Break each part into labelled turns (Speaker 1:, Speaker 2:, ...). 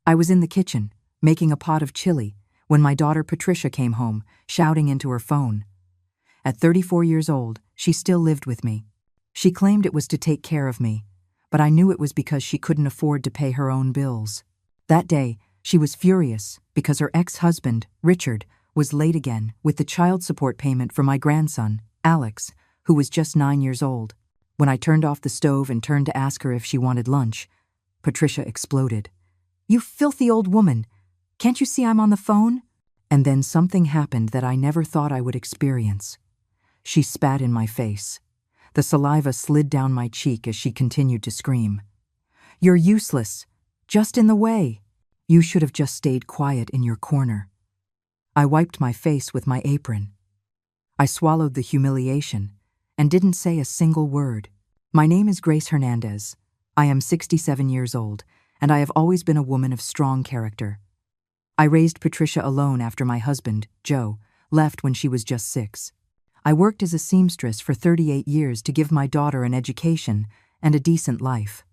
Speaker 1: I was in the kitchen, making a pot of chili, when my daughter Patricia came home, shouting into her phone. At 34 years old, she still lived with me. She claimed it was to take care of me, but I knew it was because she couldn't afford to pay her own bills. That day, she was furious because her ex-husband, Richard, was late again with the child support payment for my grandson, Alex, who was just 9 years old. When I turned off the stove and turned to ask her if she wanted lunch, Patricia exploded. "You filthy old woman! Can't you see I'm on the phone?" And then something happened that I never thought I would experience. She spat in my face. The saliva slid down my cheek as she continued to scream. "You're useless. Just in the way. You should have just stayed quiet in your corner." I wiped my face with my apron. I swallowed the humiliation and didn't say a single word. My name is Grace Hernandez. I am 67 years old, and I have always been a woman of strong character. I raised Patricia alone after my husband, Joe, left when she was just 6. I worked as a seamstress for 38 years to give my daughter an education and a decent life.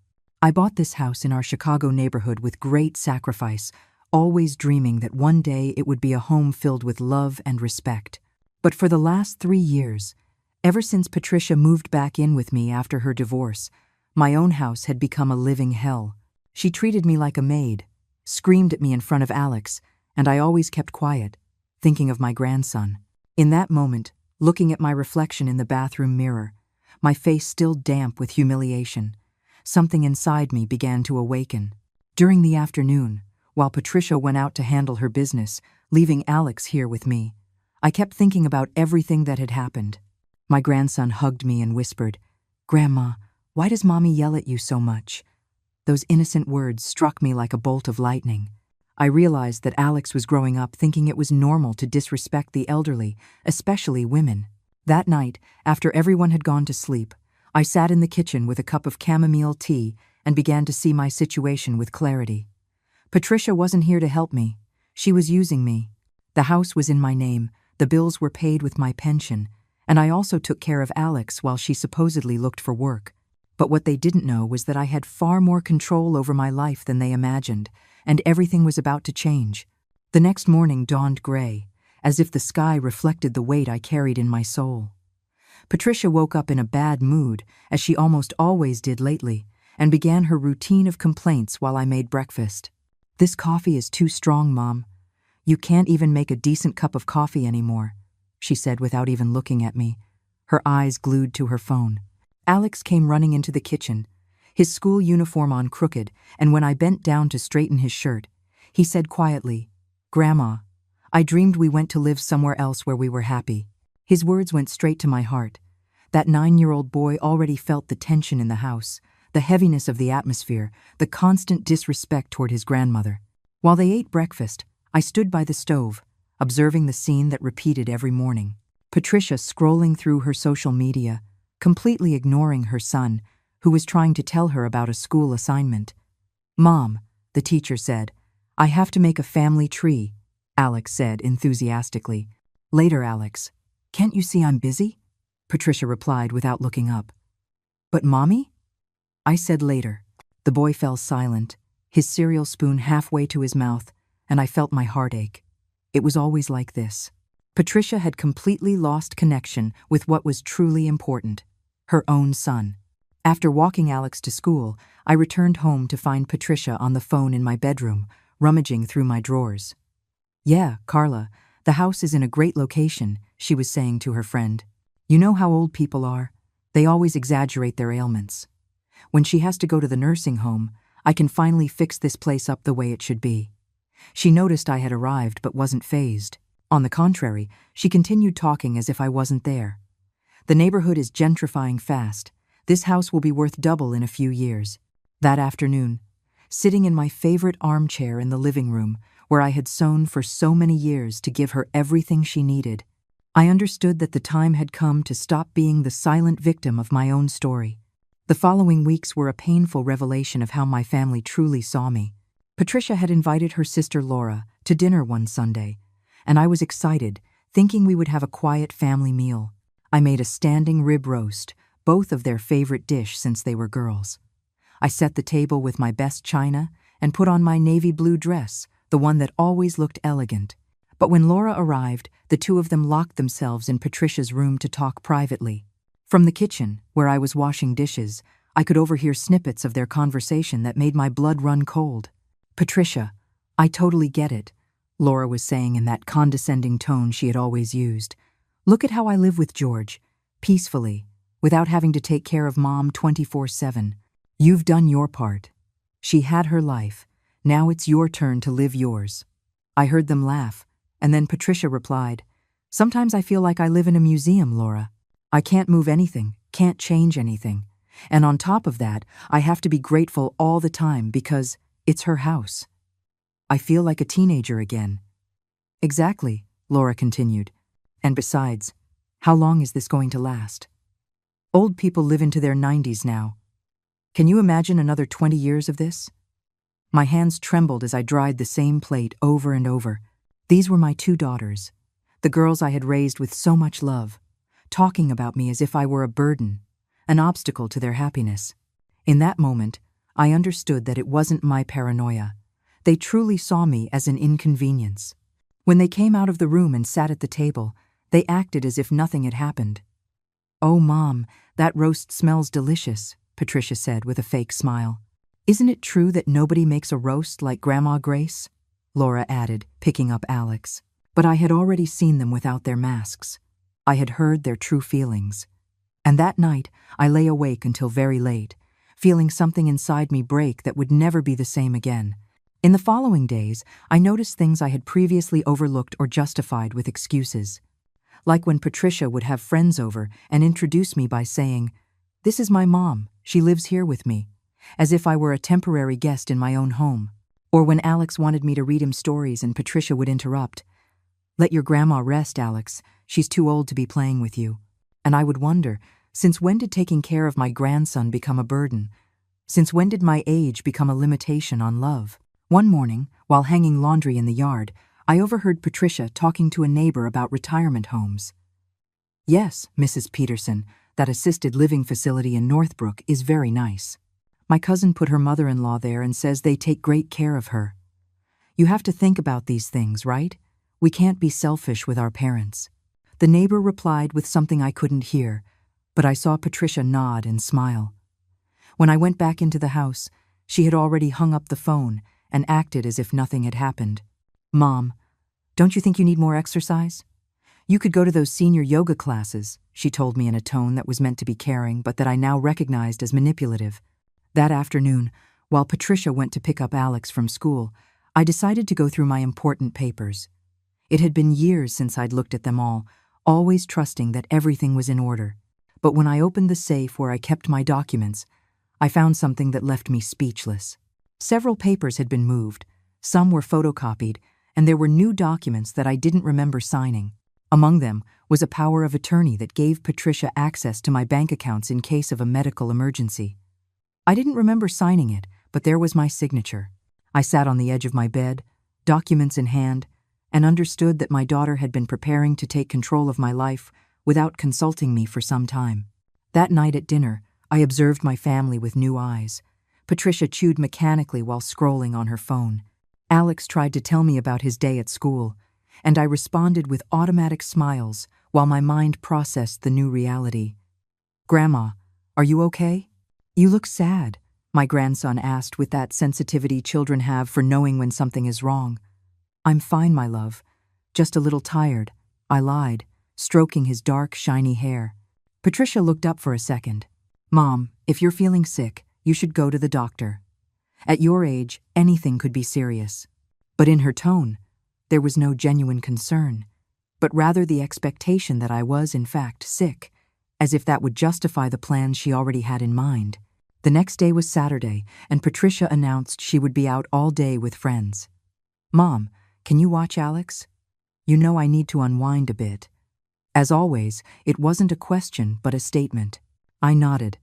Speaker 1: I bought this house in our Chicago neighborhood with great sacrifice, always dreaming that one day it would be a home filled with love and respect. But for the last 3 years, ever since Patricia moved back in with me after her divorce, my own house had become a living hell. She treated me like a maid, screamed at me in front of Alex, and I always kept quiet, thinking of my grandson. In that moment, looking at my reflection in the bathroom mirror, my face still damp with humiliation, something inside me began to awaken. During the afternoon, while Patricia went out to handle her business, leaving Alex here with me, I kept thinking about everything that had happened. My grandson hugged me and whispered, "Grandma, why does Mommy yell at you so much?" Those innocent words struck me like a bolt of lightning. I realized that Alex was growing up thinking it was normal to disrespect the elderly, especially women. That night, after everyone had gone to sleep, I sat in the kitchen with a cup of chamomile tea and began to see my situation with clarity. Patricia wasn't here to help me. She was using me. The house was in my name, the bills were paid with my pension, and I also took care of Alex while she supposedly looked for work. But what they didn't know was that I had far more control over my life than they imagined, and everything was about to change. The next morning dawned gray, as if the sky reflected the weight I carried in my soul. Patricia woke up in a bad mood, as she almost always did lately, and began her routine of complaints while I made breakfast. "This coffee is too strong, Mom. You can't even make a decent cup of coffee anymore," she said without even looking at me, her eyes glued to her phone. Alex came running into the kitchen, his school uniform on crooked, and when I bent down to straighten his shirt, he said quietly, "Grandma, I dreamed we went to live somewhere else where we were happy." His words went straight to my heart. That 9-year-old boy already felt the tension in the house, the heaviness of the atmosphere, the constant disrespect toward his grandmother. While they ate breakfast, I stood by the stove, observing the scene that repeated every morning. Patricia scrolling through her social media, completely ignoring her son, who was trying to tell her about a school assignment. "Mom," the teacher said, "I have to make a family tree," Alex said enthusiastically. "Later, Alex. Can't you see I'm busy?" Patricia replied without looking up. "But Mommy?" I said later. The boy fell silent, his cereal spoon halfway to his mouth, and I felt my heart ache. It was always like this. Patricia had completely lost connection with what was truly important, her own son. After walking Alex to school, I returned home to find Patricia on the phone in my bedroom, rummaging through my drawers. "Yeah, Carla, the house is in a great location," she was saying to her friend. "You know how old people are? They always exaggerate their ailments. When she has to go to the nursing home, I can finally fix this place up the way it should be." She noticed I had arrived but wasn't fazed. On the contrary, she continued talking as if I wasn't there. "The neighborhood is gentrifying fast. This house will be worth double in a few years." That afternoon, sitting in my favorite armchair in the living room, where I had sewn for so many years to give her everything she needed, I understood that the time had come to stop being the silent victim of my own story. The following weeks were a painful revelation of how my family truly saw me. Patricia had invited her sister Laura to dinner one Sunday, and I was excited, thinking we would have a quiet family meal. I made a standing rib roast, both of their favorite dish since they were girls. I set the table with my best china and put on my navy blue dress, the one that always looked elegant. But when Laura arrived, the two of them locked themselves in Patricia's room to talk privately. From the kitchen, where I was washing dishes, I could overhear snippets of their conversation that made my blood run cold. "Patricia, I totally get it," Laura was saying in that condescending tone she had always used. "Look at how I live with George, peacefully, without having to take care of Mom 24/7. You've done your part. She had her life. Now it's your turn to live yours." I heard them laugh, and then Patricia replied, "Sometimes I feel like I live in a museum, Laura. I can't move anything, can't change anything. And on top of that, I have to be grateful all the time because it's her house. I feel like a teenager again." "Exactly," Laura continued. "And besides, how long is this going to last? Old people live into their 90s now. Can you imagine another 20 years of this?" My hands trembled as I dried the same plate over and over. These were my two daughters, the girls I had raised with so much love, talking about me as if I were a burden, an obstacle to their happiness. In that moment, I understood that it wasn't my paranoia. They truly saw me as an inconvenience. When they came out of the room and sat at the table, they acted as if nothing had happened. "Oh, Mom, that roast smells delicious," Patricia said with a fake smile. "Isn't it true that nobody makes a roast like Grandma Grace?" Laura added, picking up Alex. But I had already seen them without their masks. I had heard their true feelings. And that night, I lay awake until very late, feeling something inside me break that would never be the same again. In the following days, I noticed things I had previously overlooked or justified with excuses. Like when Patricia would have friends over and introduce me by saying, "This is my mom, she lives here with me," as if I were a temporary guest in my own home. Or when Alex wanted me to read him stories and Patricia would interrupt, "Let your grandma rest, Alex, she's too old to be playing with you." And I would wonder, since when did taking care of my grandson become a burden? Since when did my age become a limitation on love? One morning, while hanging laundry in the yard, I overheard Patricia talking to a neighbor about retirement homes. "Yes, Mrs. Peterson, that assisted living facility in Northbrook is very nice. My cousin put her mother-in-law there and says they take great care of her." You have to think about these things, right? We can't be selfish with our parents. The neighbor replied with something I couldn't hear, but I saw Patricia nod and smile. When I went back into the house, she had already hung up the phone and acted as if nothing had happened. "Mom, don't you think you need more exercise? You could go to those senior yoga classes," she told me in a tone that was meant to be caring but that I now recognized as manipulative. That afternoon, while Patricia went to pick up Alex from school, I decided to go through my important papers. It had been years since I'd looked at them all, always trusting that everything was in order. But when I opened the safe where I kept my documents, I found something that left me speechless. Several papers had been moved, some were photocopied, and there were new documents that I didn't remember signing. Among them was a power of attorney that gave Patricia access to my bank accounts in case of a medical emergency. I didn't remember signing it, but there was my signature. I sat on the edge of my bed, documents in hand, and understood that my daughter had been preparing to take control of my life without consulting me for some time. That night at dinner, I observed my family with new eyes. Patricia chewed mechanically while scrolling on her phone. Alex tried to tell me about his day at school, and I responded with automatic smiles while my mind processed the new reality. "Grandma, are you okay? You look sad," my grandson asked with that sensitivity children have for knowing when something is wrong. "I'm fine, my love. Just a little tired," I lied, stroking his dark, shiny hair. Patricia looked up for a second. "Mom, if you're feeling sick, you should go to the doctor. At your age, anything could be serious." But in her tone, there was no genuine concern, but rather the expectation that I was, in fact, sick, as if that would justify the plans she already had in mind. The next day was Saturday, and Patricia announced she would be out all day with friends. "Mom, can you watch Alex? You know I need to unwind a bit." As always, it wasn't a question but a statement. I nodded,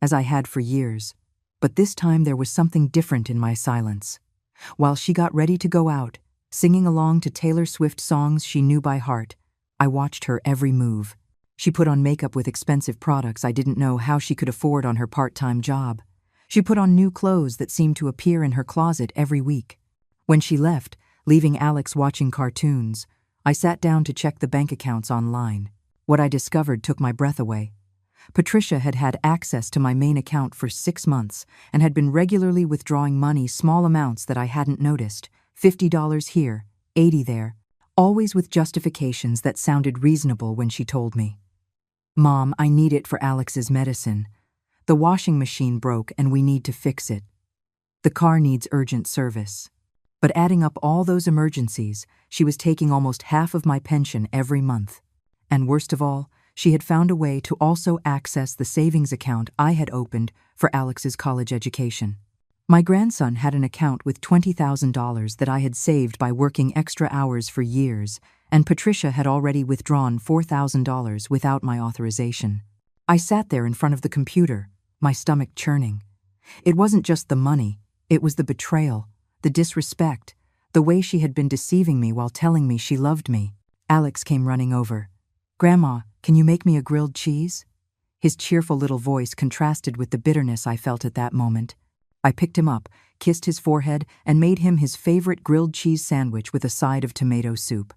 Speaker 1: as I had for years, but this time there was something different in my silence. While she got ready to go out, singing along to Taylor Swift songs she knew by heart, I watched her every move. She put on makeup with expensive products I didn't know how she could afford on her part-time job. She put on new clothes that seemed to appear in her closet every week. When she left, leaving Alex watching cartoons, I sat down to check the bank accounts online. What I discovered took my breath away. Patricia had had access to my main account for 6 months and had been regularly withdrawing money, small amounts that I hadn't noticed, $50 here, $80 there, always with justifications that sounded reasonable when she told me. "Mom, I need it for Alex's medicine. The washing machine broke and we need to fix it. The car needs urgent service." But adding up all those emergencies, she was taking almost half of my pension every month. And worst of all, she had found a way to also access the savings account I had opened for Alex's college education. My grandson had an account with $20,000 that I had saved by working extra hours for years, and Patricia had already withdrawn $4,000 without my authorization. I sat there in front of the computer, my stomach churning. It wasn't just the money, it was the betrayal, the disrespect, the way she had been deceiving me while telling me she loved me. Alex came running over. "Grandma, can you make me a grilled cheese?" His cheerful little voice contrasted with the bitterness I felt at that moment. I picked him up, kissed his forehead, and made him his favorite grilled cheese sandwich with a side of tomato soup.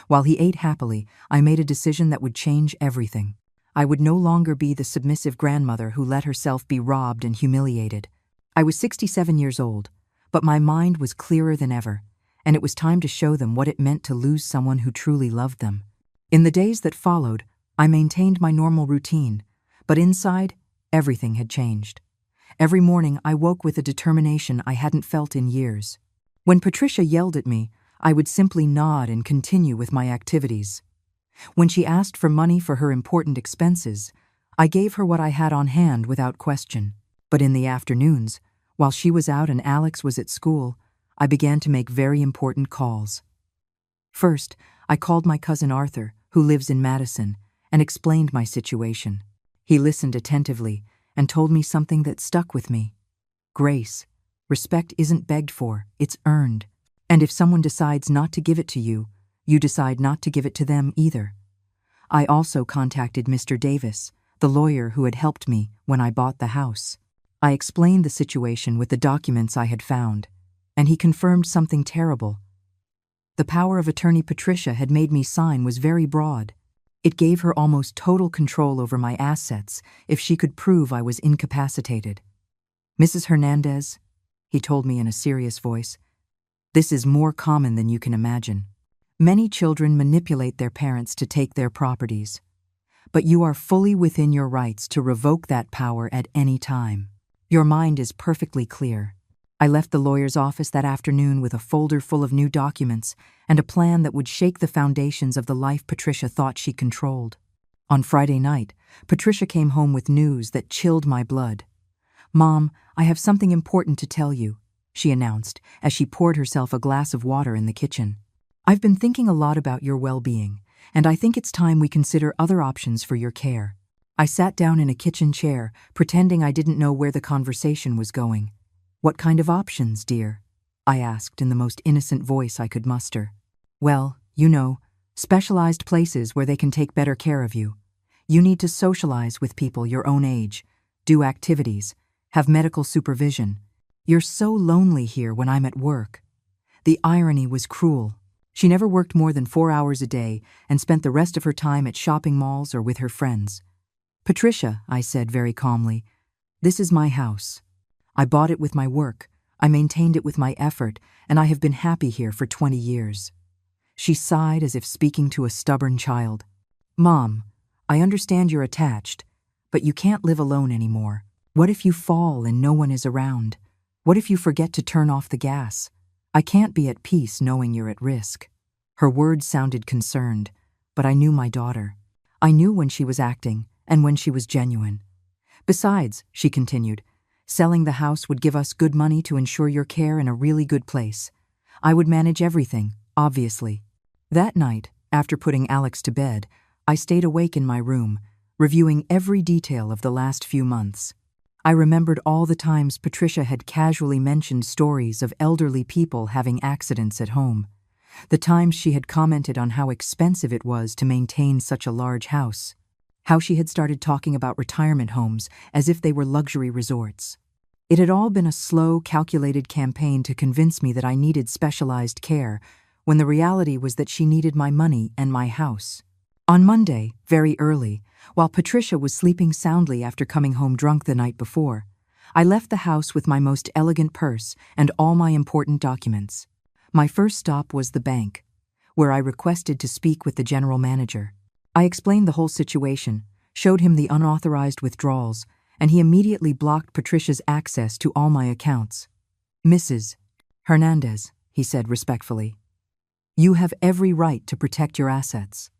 Speaker 1: While he ate happily, I made a decision that would change everything. I would no longer be the submissive grandmother who let herself be robbed and humiliated. I was 67 years old, but my mind was clearer than ever, and it was time to show them what it meant to lose someone who truly loved them. In the days that followed, I maintained my normal routine, but inside, everything had changed. Every morning, I woke with a determination I hadn't felt in years. When Patricia yelled at me, I would simply nod and continue with my activities. When she asked for money for her important expenses, I gave her what I had on hand without question. But in the afternoons, while she was out and Alex was at school, I began to make very important calls. First, I called my cousin Arthur, who lives in Madison, and explained my situation. He listened attentively and told me something that stuck with me. "Grace, respect isn't begged for, it's earned. And if someone decides not to give it to you, you decide not to give it to them either." I also contacted Mr. Davis, the lawyer who had helped me when I bought the house. I explained the situation with the documents I had found, and he confirmed something terrible. The power of attorney Patricia had made me sign was very broad. It gave her almost total control over my assets if she could prove I was incapacitated. "Mrs. Hernandez," he told me in a serious voice, "this is more common than you can imagine. Many children manipulate their parents to take their properties, but you are fully within your rights to revoke that power at any time. Your mind is perfectly clear." I left the lawyer's office that afternoon with a folder full of new documents and a plan that would shake the foundations of the life Patricia thought she controlled. On Friday night, Patricia came home with news that chilled my blood. "Mom, I have something important to tell you," she announced as she poured herself a glass of water in the kitchen. "I've been thinking a lot about your well-being, and I think it's time we consider other options for your care." I sat down in a kitchen chair, pretending I didn't know where the conversation was going. "What kind of options, dear?" I asked in the most innocent voice I could muster. "Well, you know, specialized places where they can take better care of you. You need to socialize with people your own age, do activities, have medical supervision. You're so lonely here when I'm at work." The irony was cruel. She never worked more than 4 hours a day and spent the rest of her time at shopping malls or with her friends. "Patricia," I said very calmly, "this is my house. I bought it with my work, I maintained it with my effort, and I have been happy here for 20 years. She sighed as if speaking to a stubborn child. "Mom, I understand you're attached, but you can't live alone anymore. What if you fall and no one is around? What if you forget to turn off the gas? I can't be at peace knowing you're at risk." Her words sounded concerned, but I knew my daughter. I knew when she was acting and when she was genuine. "Besides," she continued, "selling the house would give us good money to ensure your care in a really good place. I would manage everything, obviously." That night, after putting Alex to bed, I stayed awake in my room, reviewing every detail of the last few months. I remembered all the times Patricia had casually mentioned stories of elderly people having accidents at home, the times she had commented on how expensive it was to maintain such a large house, how she had started talking about retirement homes as if they were luxury resorts. It had all been a slow, calculated campaign to convince me that I needed specialized care, when the reality was that she needed my money and my house. On Monday, very early, while Patricia was sleeping soundly after coming home drunk the night before, I left the house with my most elegant purse and all my important documents. My first stop was the bank, where I requested to speak with the general manager. I explained the whole situation, showed him the unauthorized withdrawals, and he immediately blocked Patricia's access to all my accounts. "Mrs. Hernandez," he said respectfully, "you have every right to protect your assets.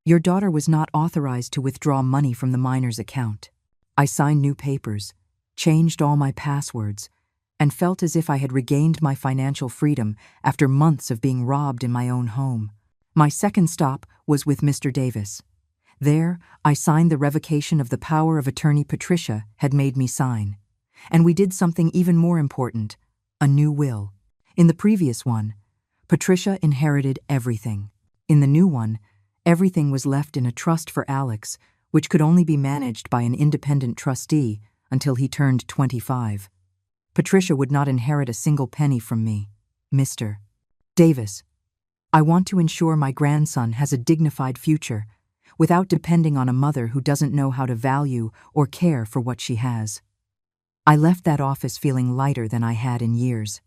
Speaker 1: Your daughter was not authorized to withdraw money from the minor's account." I signed new papers, changed all my passwords, and felt as if I had regained my financial freedom after months of being robbed in my own home. My second stop was with Mr. Davis. There, I signed the revocation of the power of attorney Patricia had made me sign. And we did something even more important, a new will. In the previous one, Patricia inherited everything. In the new one, everything was left in a trust for Alex, which could only be managed by an independent trustee until he turned 25. Patricia would not inherit a single penny from me. "Mr. Davis, I want to ensure my grandson has a dignified future, without depending on a mother who doesn't know how to value or care for what she has." I left that office feeling lighter than I had in years.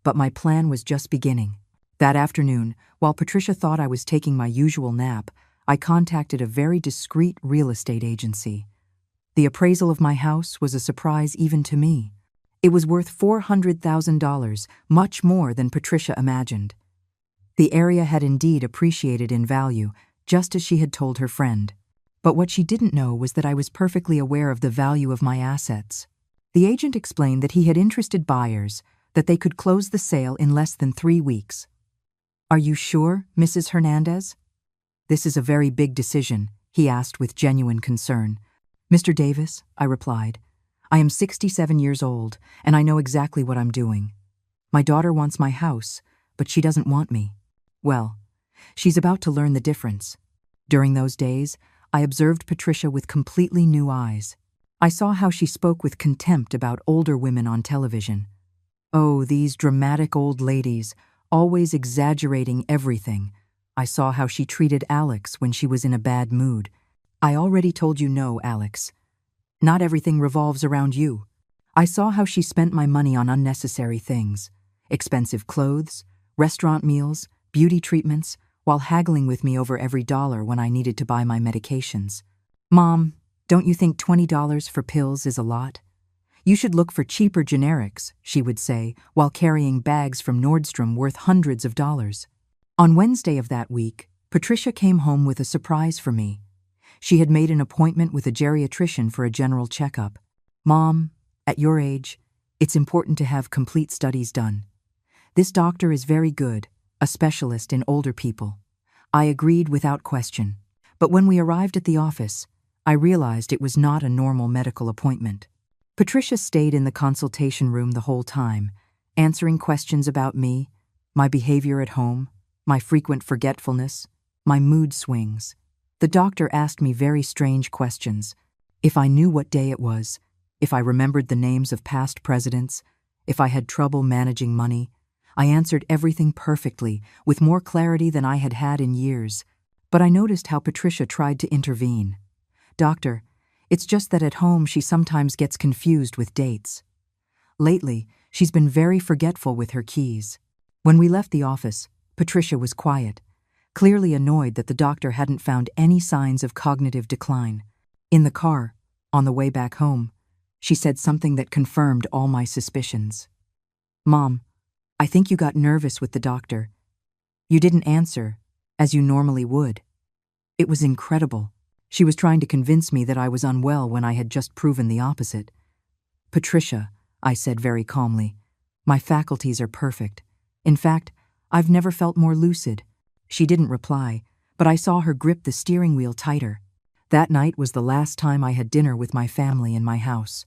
Speaker 1: But my plan was just beginning. That afternoon, while Patricia thought I was taking my usual nap, I contacted a very discreet real estate agency. The appraisal of my house was a surprise even to me. It was worth $400,000, much more than Patricia imagined. The area had indeed appreciated in value, just as she had told her friend. But what she didn't know was that I was perfectly aware of the value of my assets. The agent explained that he had interested buyers, that they could close the sale in less than 3 weeks. "Are you sure, Mrs. Hernandez?" "This is a very big decision," he asked with genuine concern. "Mr. Davis," I replied, "I am 67 years old, and I know exactly what I'm doing. My daughter wants my house, but she doesn't want me. Well, she's about to learn the difference." During those days, I observed Patricia with completely new eyes. I saw how she spoke with contempt about older women on television. Oh, these dramatic old ladies, always exaggerating everything. I saw how she treated Alex when she was in a bad mood. "I already told you no, Alex. Not everything revolves around you." I saw how she spent my money on unnecessary things, expensive clothes, restaurant meals, beauty treatments, while haggling with me over every dollar when I needed to buy my medications. "Mom, don't you think $20 for pills is a lot? You should look for cheaper generics," she would say, while carrying bags from Nordstrom worth hundreds of dollars. On Wednesday of that week, Patricia came home with a surprise for me. She had made an appointment with a geriatrician for a general checkup. "Mom, at your age, it's important to have complete studies done. This doctor is very good, a specialist in older people." I agreed without question. But when we arrived at the office, I realized it was not a normal medical appointment. Patricia stayed in the consultation room the whole time, answering questions about me, my behavior at home, my frequent forgetfulness, my mood swings. The doctor asked me very strange questions. If I knew what day it was, if I remembered the names of past presidents, if I had trouble managing money. I answered everything perfectly, with more clarity than I had had in years. But I noticed how Patricia tried to intervene. "Doctor, it's just that at home she sometimes gets confused with dates. Lately, she's been very forgetful with her keys." When we left the office, Patricia was quiet, clearly annoyed that the doctor hadn't found any signs of cognitive decline. In the car, on the way back home, she said something that confirmed all my suspicions. "Mom, I think you got nervous with the doctor. You didn't answer, as you normally would." It was incredible. She was trying to convince me that I was unwell when I had just proven the opposite. "Patricia," I said very calmly, "my faculties are perfect. In fact, I've never felt more lucid." She didn't reply, but I saw her grip the steering wheel tighter. That night was the last time I had dinner with my family in my house.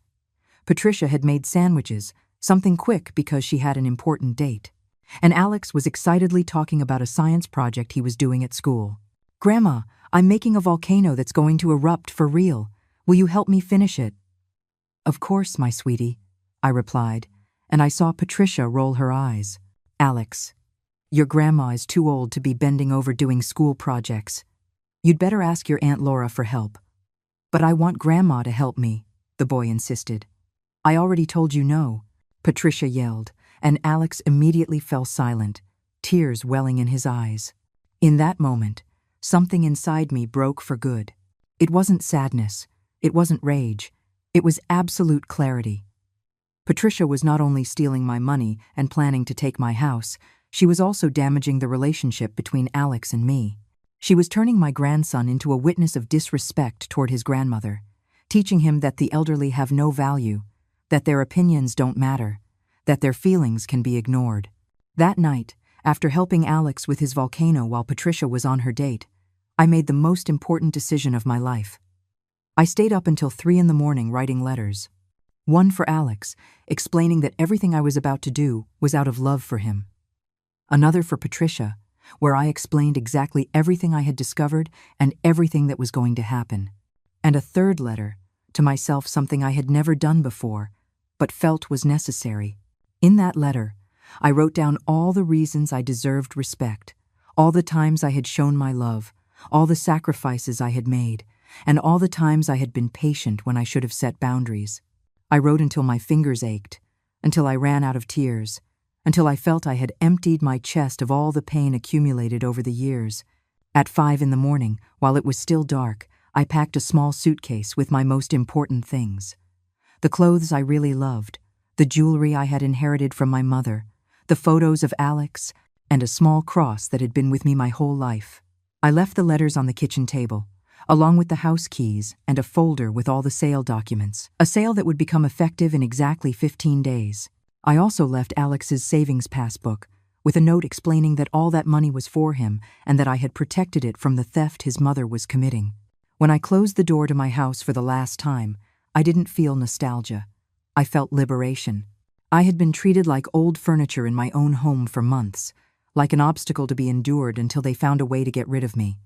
Speaker 1: Patricia had made sandwiches, something quick because she had an important date. And Alex was excitedly talking about a science project he was doing at school. "Grandma, I'm making a volcano that's going to erupt for real. Will you help me finish it?" "Of course, my sweetie," I replied, and I saw Patricia roll her eyes. Alex, your grandma is too old to be bending over doing school projects. You'd better ask your Aunt Laura for help. But I want Grandma to help me, the boy insisted. I already told you no, Patricia yelled, and Alex immediately fell silent, tears welling in his eyes. In that moment, something inside me broke for good. It wasn't sadness, it wasn't rage, it was absolute clarity. Patricia was not only stealing my money and planning to take my house, she was also damaging the relationship between Alex and me. She was turning my grandson into a witness of disrespect toward his grandmother, teaching him that the elderly have no value, that their opinions don't matter, that their feelings can be ignored. That night, after helping Alex with his volcano while Patricia was on her date, I made the most important decision of my life. I stayed up until 3 a.m. writing letters. One for Alex, explaining that everything I was about to do was out of love for him. Another for Patricia, where I explained exactly everything I had discovered and everything that was going to happen. And a third letter, to myself, something I had never done before, but felt was necessary. In that letter, I wrote down all the reasons I deserved respect, all the times I had shown my love, all the sacrifices I had made, and all the times I had been patient when I should have set boundaries. I wrote until my fingers ached, until I ran out of tears, until I felt I had emptied my chest of all the pain accumulated over the years. At 5 a.m, while it was still dark, I packed a small suitcase with my most important things. The clothes I really loved, the jewelry I had inherited from my mother, the photos of Alex, and a small cross that had been with me my whole life. I left the letters on the kitchen table, along with the house keys and a folder with all the sale documents, a sale that would become effective in exactly 15 days. I also left Alex's savings passbook, with a note explaining that all that money was for him and that I had protected it from the theft his mother was committing. When I closed the door to my house for the last time, I didn't feel nostalgia. I felt liberation. I had been treated like old furniture in my own home for months, like an obstacle to be endured until they found a way to get rid of me.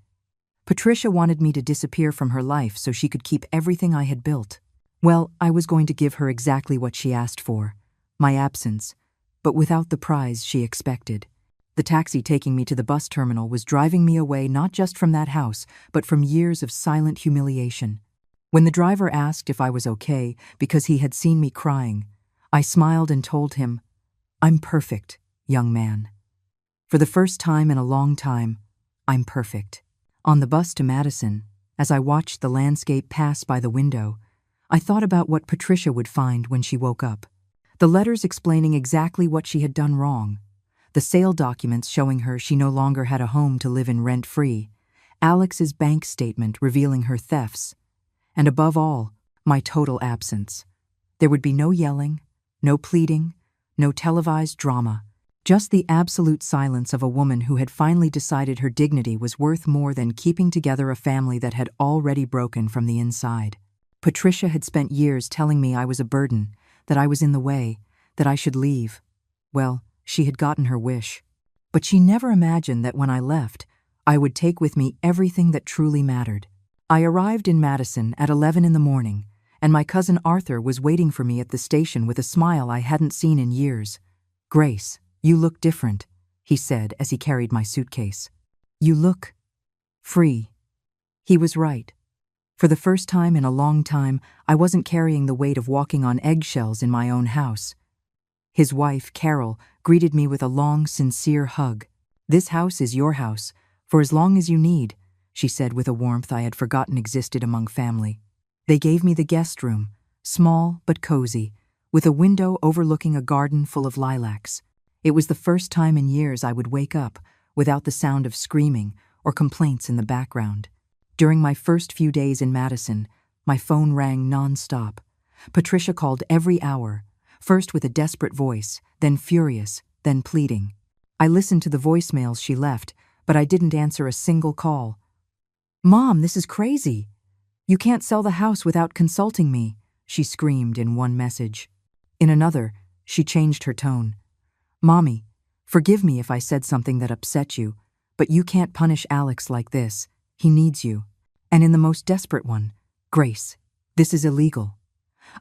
Speaker 1: Patricia wanted me to disappear from her life so she could keep everything I had built. Well, I was going to give her exactly what she asked for, my absence, but without the prize she expected. The taxi taking me to the bus terminal was driving me away not just from that house, but from years of silent humiliation. When the driver asked if I was okay because he had seen me crying, I smiled and told him, "I'm perfect, young man. For the first time in a long time, I'm perfect." On the bus to Madison, as I watched the landscape pass by the window, I thought about what Patricia would find when she woke up. The letters explaining exactly what she had done wrong, the sale documents showing her she no longer had a home to live in rent-free, Alex's bank statement revealing her thefts, and above all, my total absence. There would be no yelling, no pleading, no televised drama, just the absolute silence of a woman who had finally decided her dignity was worth more than keeping together a family that had already broken from the inside. Patricia had spent years telling me I was a burden, that I was in the way, that I should leave. Well, she had gotten her wish. But she never imagined that when I left, I would take with me everything that truly mattered. I arrived in Madison at 11 a.m, and my cousin Arthur was waiting for me at the station with a smile I hadn't seen in years. "Grace, you look different," he said as he carried my suitcase. "You look free." He was right. For the first time in a long time, I wasn't carrying the weight of walking on eggshells in my own house. His wife, Carol, greeted me with a long, sincere hug. "This house is your house, for as long as you need," she said with a warmth I had forgotten existed among family. They gave me the guest room, small but cozy, with a window overlooking a garden full of lilacs. It was the first time in years I would wake up without the sound of screaming or complaints in the background. During my first few days in Madison, my phone rang non-stop. Patricia called every hour, first with a desperate voice, then furious, then pleading. I listened to the voicemails she left, but I didn't answer a single call. "Mom, this is crazy. You can't sell the house without consulting me," she screamed in one message. In another, she changed her tone. "Mommy, forgive me if I said something that upset you, but you can't punish Alex like this. He needs you." And in the most desperate one, "Grace, this is illegal.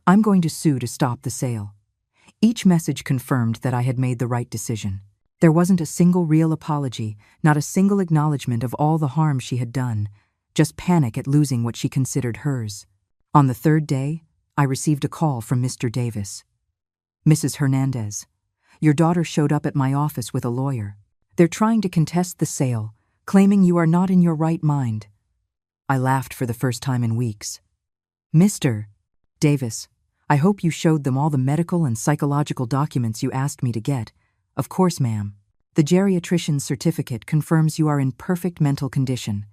Speaker 1: I'm going to sue to stop the sale. Each message confirmed that I had made the right decision. There wasn't a single real apology, not a single acknowledgement of all the harm she had done, just panic at losing what she considered hers. On the third day, I received a call from Mr. Davis. "Mrs. Hernandez, your daughter showed up at my office with a lawyer. They're trying to contest the sale, claiming you are not in your right mind." I laughed for the first time in weeks. "Mr. Davis, I hope you showed them all the medical and psychological documents you asked me to get." "Of course, ma'am. The geriatrician's certificate confirms you are in perfect mental condition.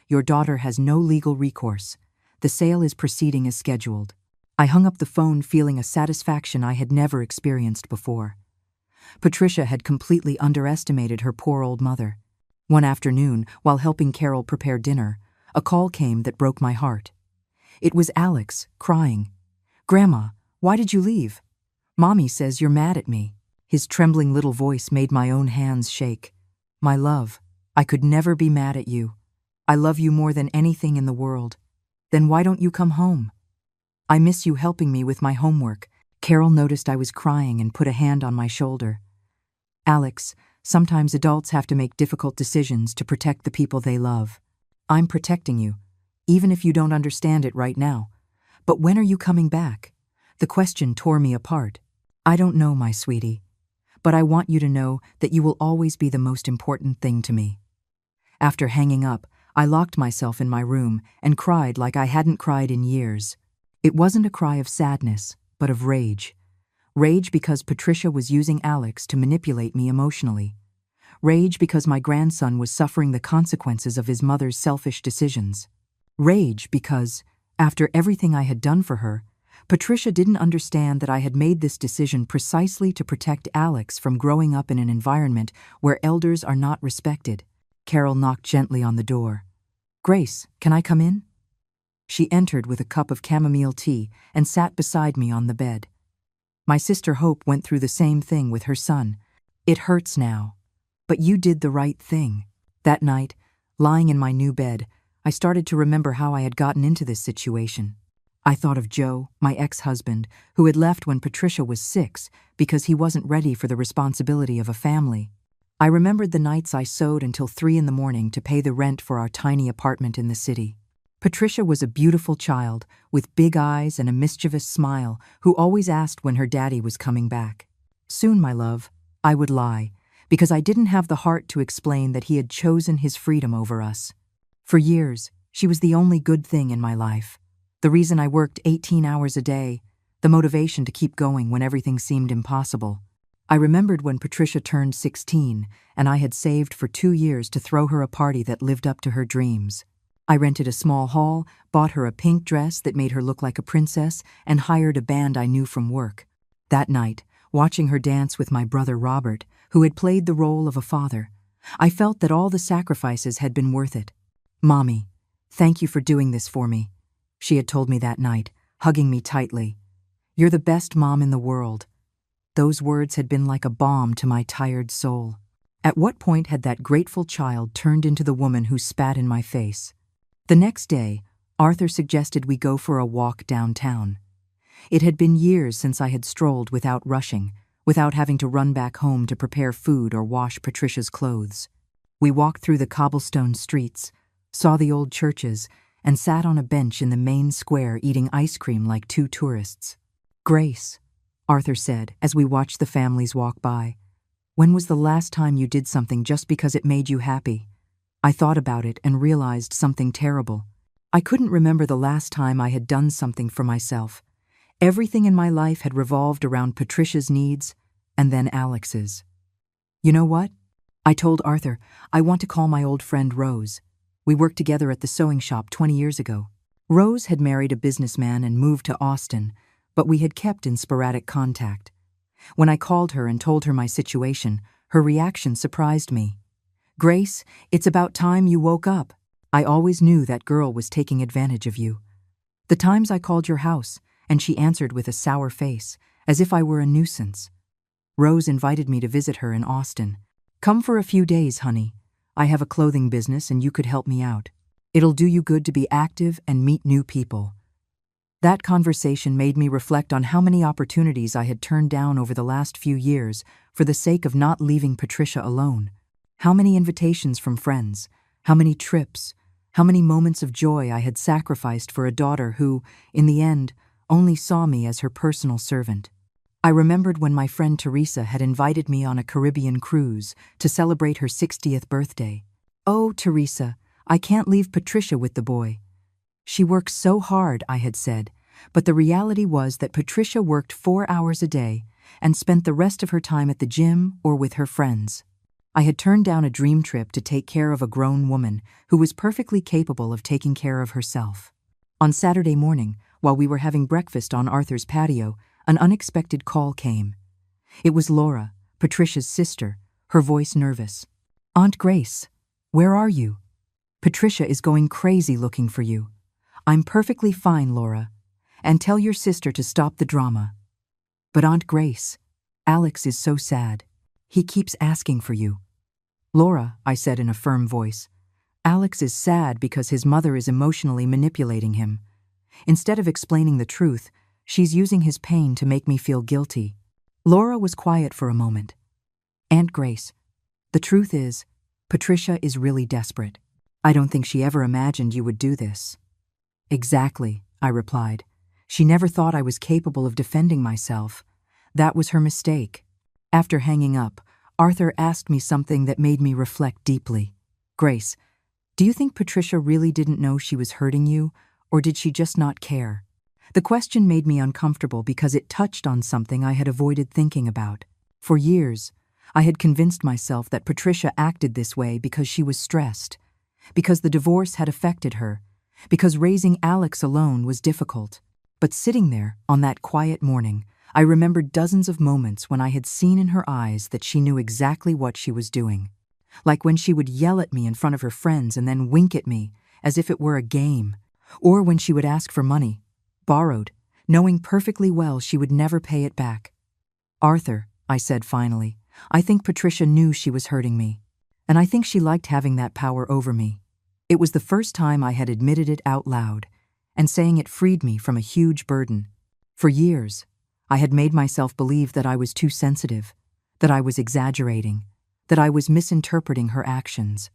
Speaker 1: Your daughter has no legal recourse. The sale is proceeding as scheduled." I hung up the phone feeling a satisfaction I had never experienced before. Patricia had completely underestimated her poor old mother. One afternoon, while helping Carol prepare dinner, a call came that broke my heart. It was Alex, crying. "Grandma, why did you leave? Mommy says you're mad at me." His trembling little voice made my own hands shake. "My love, I could never be mad at you. I love you more than anything in the world. Then why don't you come home? I miss you helping me with my homework." Carol noticed I was crying and put a hand on my shoulder. "Alex, sometimes adults have to make difficult decisions to protect the people they love. I'm protecting you, even if you don't understand it right now. But when are you coming back?" The question tore me apart. "I don't know, my sweetie. But I want you to know that you will always be the most important thing to me." After hanging up, I locked myself in my room and cried like I hadn't cried in years. It wasn't a cry of sadness, but of rage. Rage because Patricia was using Alex to manipulate me emotionally. Rage because my grandson was suffering the consequences of his mother's selfish decisions. Rage because, after everything I had done for her, Patricia didn't understand that I had made this decision precisely to protect Alex from growing up in an environment where elders are not respected. Carol knocked gently on the door. "Grace, can I come in?" She entered with a cup of chamomile tea and sat beside me on the bed. My sister Hope went through the same thing with her son. "It hurts now, but you did the right thing." That night, lying in my new bed, I started to remember how I had gotten into this situation. I thought of Joe, my ex-husband, who had left when Patricia was 6 because he wasn't ready for the responsibility of a family. I remembered the nights I sewed until 3 in the morning to pay the rent for our tiny apartment in the city. Patricia was a beautiful child with big eyes and a mischievous smile who always asked when her daddy was coming back. "Soon, my love," I would lie, because I didn't have the heart to explain that he had chosen his freedom over us. For years, she was the only good thing in my life. The reason I worked 18 hours a day, the motivation to keep going when everything seemed impossible. I remembered when Patricia turned 16 and I had saved for 2 years to throw her a party that lived up to her dreams. I rented a small hall, bought her a pink dress that made her look like a princess, and hired a band I knew from work. That night, watching her dance with my brother Robert, who had played the role of a father, I felt that all the sacrifices had been worth it. "Mommy, thank you for doing this for me," she had told me that night, hugging me tightly. "You're the best mom in the world." Those words had been like a balm to my tired soul. At what point had that grateful child turned into the woman who spat in my face? The next day, Arthur suggested we go for a walk downtown. It had been years since I had strolled without rushing, without having to run back home to prepare food or wash Patricia's clothes. We walked through the cobblestone streets, saw the old churches, and sat on a bench in the main square eating ice cream like 2 tourists. "Grace," Arthur said as we watched the families walk by, "when was the last time you did something just because it made you happy?" I thought about it and realized something terrible. I couldn't remember the last time I had done something for myself. Everything in my life had revolved around Patricia's needs and then Alex's. "You know what?" I told Arthur, "I want to call my old friend Rose. We worked together at the sewing shop 20 years ago." Rose had married a businessman and moved to Austin, but we had kept in sporadic contact. When I called her and told her my situation, her reaction surprised me. "Grace, it's about time you woke up. I always knew that girl was taking advantage of you. The times I called your house, and she answered with a sour face, as if I were a nuisance. Rose invited me to visit her in Austin. Come for a few days, honey. I have a clothing business and you could help me out. It'll do you good to be active and meet new people." That conversation made me reflect on how many opportunities I had turned down over the last few years for the sake of not leaving Patricia alone. How many invitations from friends, how many trips, how many moments of joy I had sacrificed for a daughter who, in the end, only saw me as her personal servant. I remembered when my friend Teresa had invited me on a Caribbean cruise to celebrate her 60th birthday. "Oh, Teresa, I can't leave Patricia with the boy. She works so hard," I had said, but the reality was that Patricia worked 4 hours a day and spent the rest of her time at the gym or with her friends. I had turned down a dream trip to take care of a grown woman who was perfectly capable of taking care of herself. On Saturday morning, while we were having breakfast on Arthur's patio, an unexpected call came. It was Laura, Patricia's sister, her voice nervous. "Aunt Grace, where are you? Patricia is going crazy looking for you." "I'm perfectly fine, Laura. And tell your sister to stop the drama." "But Aunt Grace, Alex is so sad. He keeps asking for you." "Laura," I said in a firm voice, "Alex is sad because his mother is emotionally manipulating him. Instead of explaining the truth, she's using his pain to make me feel guilty." Laura was quiet for a moment. "Aunt Grace, the truth is, Patricia is really desperate. I don't think she ever imagined you would do this." "Exactly," I replied. "She never thought I was capable of defending myself. That was her mistake." After hanging up, Arthur asked me something that made me reflect deeply. "Grace, do you think Patricia really didn't know she was hurting you, or did she just not care?" The question made me uncomfortable because it touched on something I had avoided thinking about. For years, I had convinced myself that Patricia acted this way because she was stressed, because the divorce had affected her, because raising Alex alone was difficult. But sitting there, on that quiet morning, I remembered dozens of moments when I had seen in her eyes that she knew exactly what she was doing. Like when she would yell at me in front of her friends and then wink at me, as if it were a game. Or when she would ask for money, borrowed, knowing perfectly well she would never pay it back. "Arthur," I said finally, "I think Patricia knew she was hurting me. And I think she liked having that power over me." It was the first time I had admitted it out loud, and saying it freed me from a huge burden. For years, I had made myself believe that I was too sensitive, that I was exaggerating, that I was misinterpreting her actions.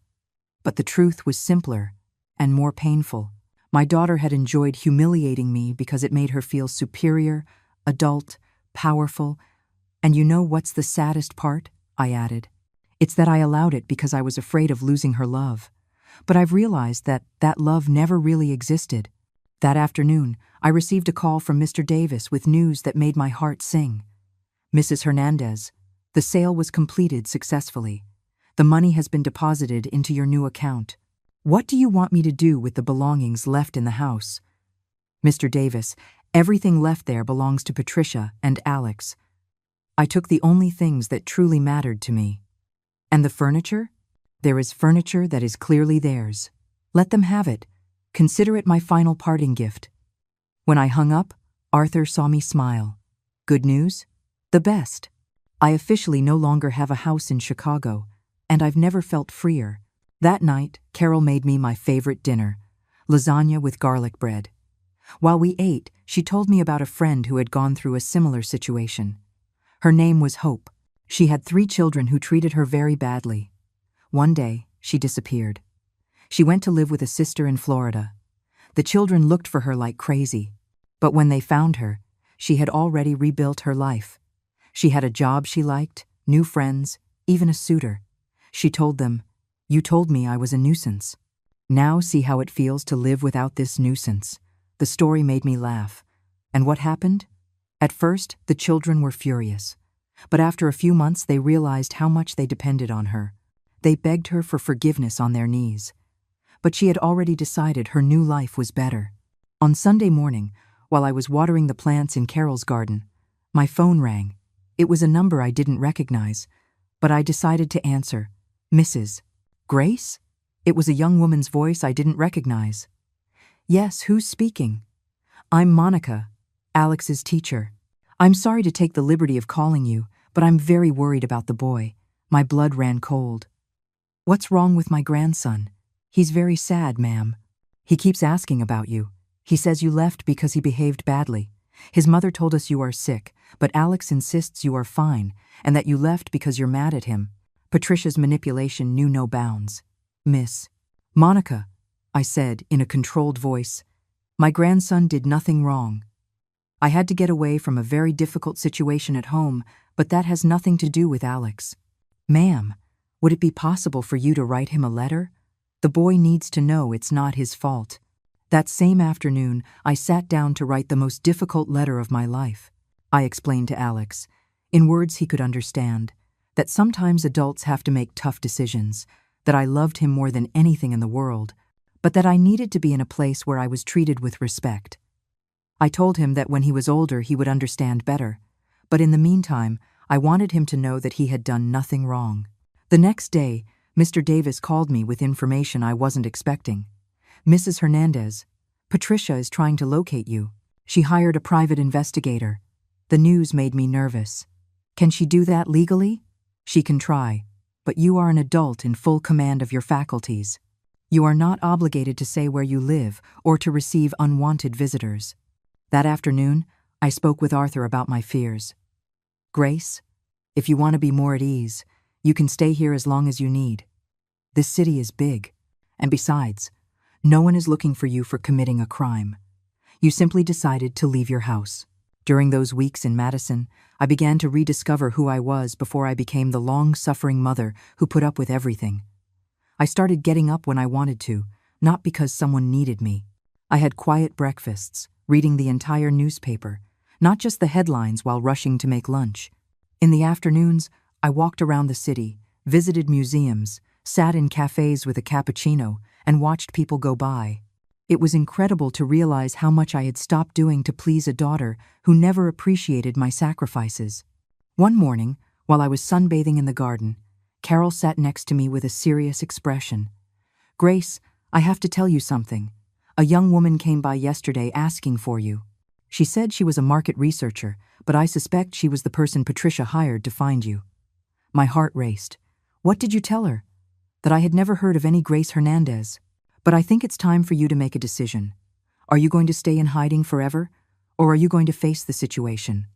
Speaker 1: But the truth was simpler and more painful. My daughter had enjoyed humiliating me because it made her feel superior, adult, powerful. "And you know what's the saddest part?" I added. "It's that I allowed it because I was afraid of losing her love. But I've realized that that love never really existed." That afternoon, I received a call from Mr. Davis with news that made my heart sing. "Mrs. Hernandez, the sale was completed successfully. The money has been deposited into your new account. What do you want me to do with the belongings left in the house?" "Mr. Davis, everything left there belongs to Patricia and Alex. I took the only things that truly mattered to me." "And the furniture?" "There is furniture that is clearly theirs. Let them have it. Consider it my final parting gift." When I hung up, Arthur saw me smile. "Good news?" "The best. I officially no longer have a house in Chicago, and I've never felt freer." That night, Carol made me my favorite dinner, lasagna with garlic bread. While we ate, she told me about a friend who had gone through a similar situation. Her name was Hope. She had 3 children who treated her very badly. One day, she disappeared. She went to live with a sister in Florida. The children looked for her like crazy, but when they found her, she had already rebuilt her life. She had a job she liked, new friends, even a suitor. She told them, "You told me I was a nuisance. Now see how it feels to live without this nuisance." The story made me laugh. And what happened? At first, the children were furious. But after a few months, they realized how much they depended on her. They begged her for forgiveness on their knees. But she had already decided her new life was better. On Sunday morning, while I was watering the plants in Carol's garden, my phone rang. It was a number I didn't recognize, but I decided to answer. "Mrs. Grace?" It was a young woman's voice I didn't recognize. "Yes, who's speaking?" "I'm Monica, Alex's teacher. I'm sorry to take the liberty of calling you, but I'm very worried about the boy." My blood ran cold. "What's wrong with my grandson?" "He's very sad, ma'am. He keeps asking about you." He says you left because he behaved badly. His mother told us you are sick, but Alex insists you are fine and that you left because you're mad at him. Patricia's manipulation knew no bounds. Miss Monica, I said in a controlled voice, my grandson did nothing wrong. I had to get away from a very difficult situation at home, but that has nothing to do with Alex. Ma'am, would it be possible for you to write him a letter? The boy needs to know it's not his fault. That same afternoon, I sat down to write the most difficult letter of my life. I explained to Alex, in words he could understand, that sometimes adults have to make tough decisions, that I loved him more than anything in the world, but that I needed to be in a place where I was treated with respect. I told him that when he was older he would understand better, but in the meantime, I wanted him to know that he had done nothing wrong. The next day, Mr. Davis called me with information I wasn't expecting. Mrs. Hernandez, Patricia is trying to locate you. She hired a private investigator. The news made me nervous. Can she do that legally? She can try, but you are an adult in full command of your faculties. You are not obligated to say where you live or to receive unwanted visitors. That afternoon, I spoke with Arthur about my fears. Grace, if you want to be more at ease, you can stay here as long as you need. This city is big, and besides, no one is looking for you for committing a crime. You simply decided to leave your house. During those weeks in Madison, I began to rediscover who I was before I became the long-suffering mother who put up with everything. I started getting up when I wanted to, not because someone needed me. I had quiet breakfasts, reading the entire newspaper, not just the headlines while rushing to make lunch. In the afternoons, I walked around the city, visited museums, sat in cafes with a cappuccino, and watched people go by. It was incredible to realize how much I had stopped doing to please a daughter who never appreciated my sacrifices. One morning, while I was sunbathing in the garden, Carol sat next to me with a serious expression. Grace, I have to tell you something. A young woman came by yesterday asking for you. She said she was a market researcher, but I suspect she was the person Patricia hired to find you. My heart raced. What did you tell her? That I had never heard of any Grace Hernandez. But I think it's time for you to make a decision. Are you going to stay in hiding forever, or are you going to face the situation?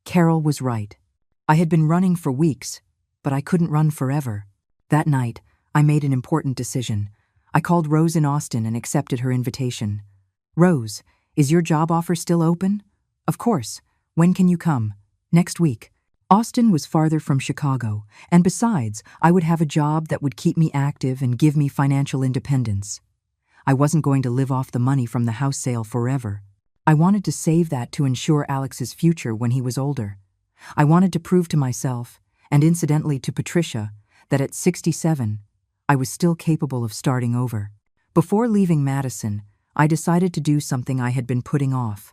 Speaker 1: Carol was right. I had been running for weeks, but I couldn't run forever. That night, I made an important decision. I called Rose in Austin and accepted her invitation. Rose, is your job offer still open? Of course. When can you come? Next week. Austin was farther from Chicago, and besides, I would have a job that would keep me active and give me financial independence. I wasn't going to live off the money from the house sale forever. I wanted to save that to ensure Alex's future when he was older. I wanted to prove to myself, and incidentally to Patricia, that at 67, I was still capable of starting over. Before leaving Madison, I decided to do something I had been putting off.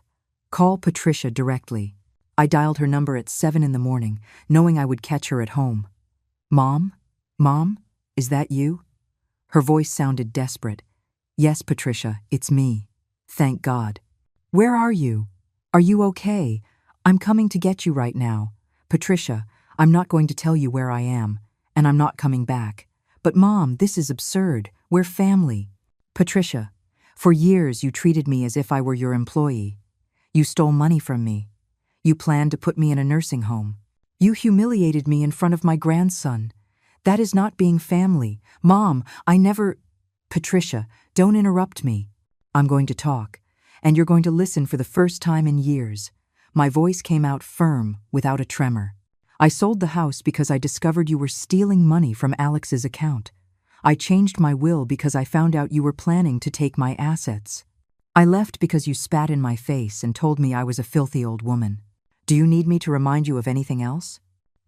Speaker 1: Call Patricia directly. I dialed her number at 7 in the morning, knowing I would catch her at home. Mom? Mom? Is that you? Her voice sounded desperate. Yes, Patricia, it's me. Thank God. Where are you? Are you okay? I'm coming to get you right now. Patricia, I'm not going to tell you where I am, and I'm not coming back. But Mom, this is absurd. We're family. Patricia, for years you treated me as if I were your employee. You stole money from me. You planned to put me in a nursing home. You humiliated me in front of my grandson. That is not being family. Mom, I never... Patricia, don't interrupt me. I'm going to talk, and you're going to listen for the first time in years. My voice came out firm, without a tremor. I sold the house because I discovered you were stealing money from Alex's account. I changed my will because I found out you were planning to take my assets. I left because you spat in my face and told me I was a filthy old woman. Do you need me to remind you of anything else?